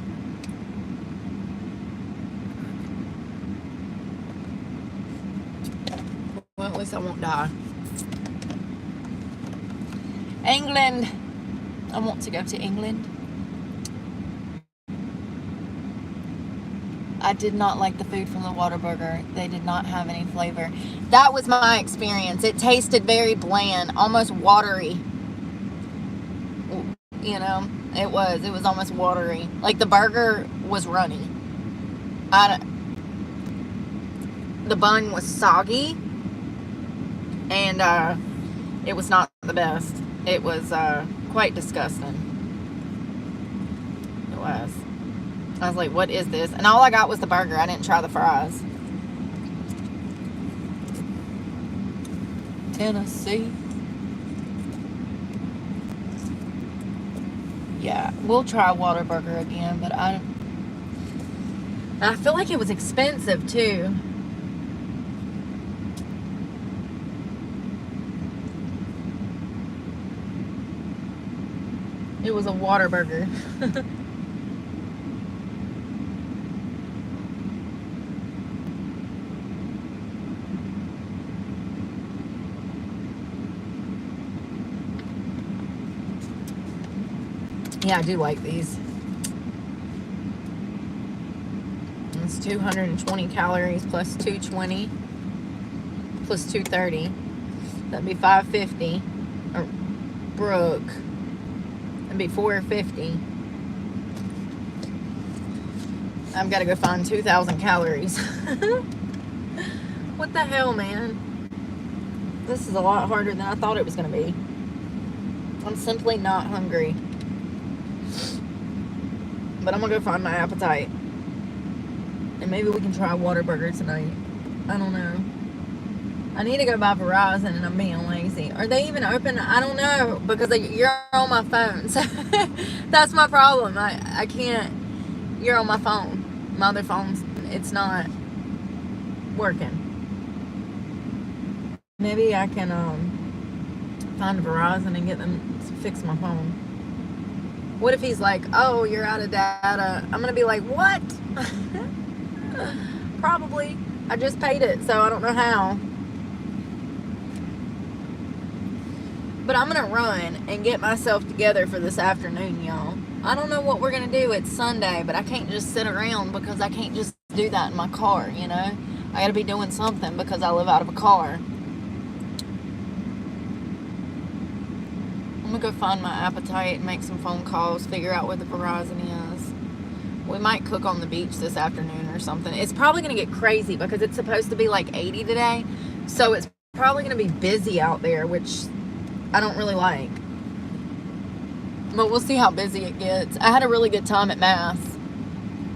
Well, at least I won't die. England. I want to go to England. I did not like the food from the Whataburger. They did not have any flavor. That was my experience. It tasted very bland, almost watery. You know, it was almost watery. Like the burger was runny. The bun was soggy, and it was not the best. It was quite disgusting. It was. I was like, what is this? And all I got was the burger. I didn't try the fries. Tennessee. Yeah, we'll try Whataburger again, but I feel like it was expensive too. It was a Whataburger. Yeah, I do like these. It's 220 calories plus 220 plus 230. That'd be 550. Or Brooke. That'd be 450. I've got to go find 2,000 calories. What the hell, man? This is a lot harder than I thought it was going to be. I'm simply not hungry. But I'm going to go find my appetite. And maybe we can try Whataburger tonight. I don't know. I need to go buy Verizon and I'm being lazy. Are they even open? I don't know. Because you're on my phone. So that's my problem. I can't. You're on my phone. My other phone's, it's not working. Maybe I can find Verizon and get them to fix my phone. What if he's like, oh, you're out of data? I'm going to be like, what? Probably. I just paid it, so I don't know how. But I'm going to run and get myself together for this afternoon, y'all. I don't know what we're going to do. It's Sunday, but I can't just sit around because I can't just do that in my car, you know? I got to be doing something because I live out of a car. I'm going to go find my appetite and make some phone calls, figure out where the Verizon is. We might cook on the beach this afternoon or something. It's probably going to get crazy because it's supposed to be like 80 today. So it's probably going to be busy out there, which I don't really like. But we'll see how busy it gets. I had a really good time at Mass.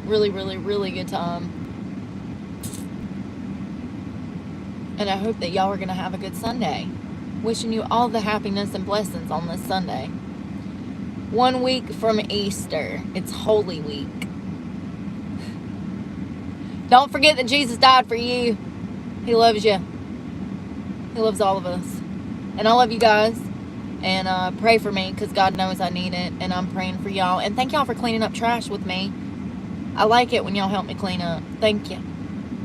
Really, really, really good time. And I hope that y'all are going to have a good Sunday. Wishing you all the happiness and blessings on this Sunday. 1 week from Easter. It's Holy Week. Don't forget that Jesus died for you. He loves you. He loves all of us. And I love you guys. And pray for me because God knows I need it. And I'm praying for y'all. And thank y'all for cleaning up trash with me. I like it when y'all help me clean up. Thank you.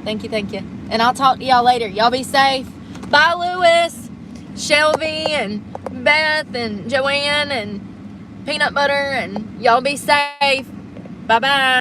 Thank you, thank you. And I'll talk to y'all later. Y'all be safe. Bye, Lewis, Shelby, and Beth, and Joanne, and Peanut Butter. And y'all be safe. Bye-bye.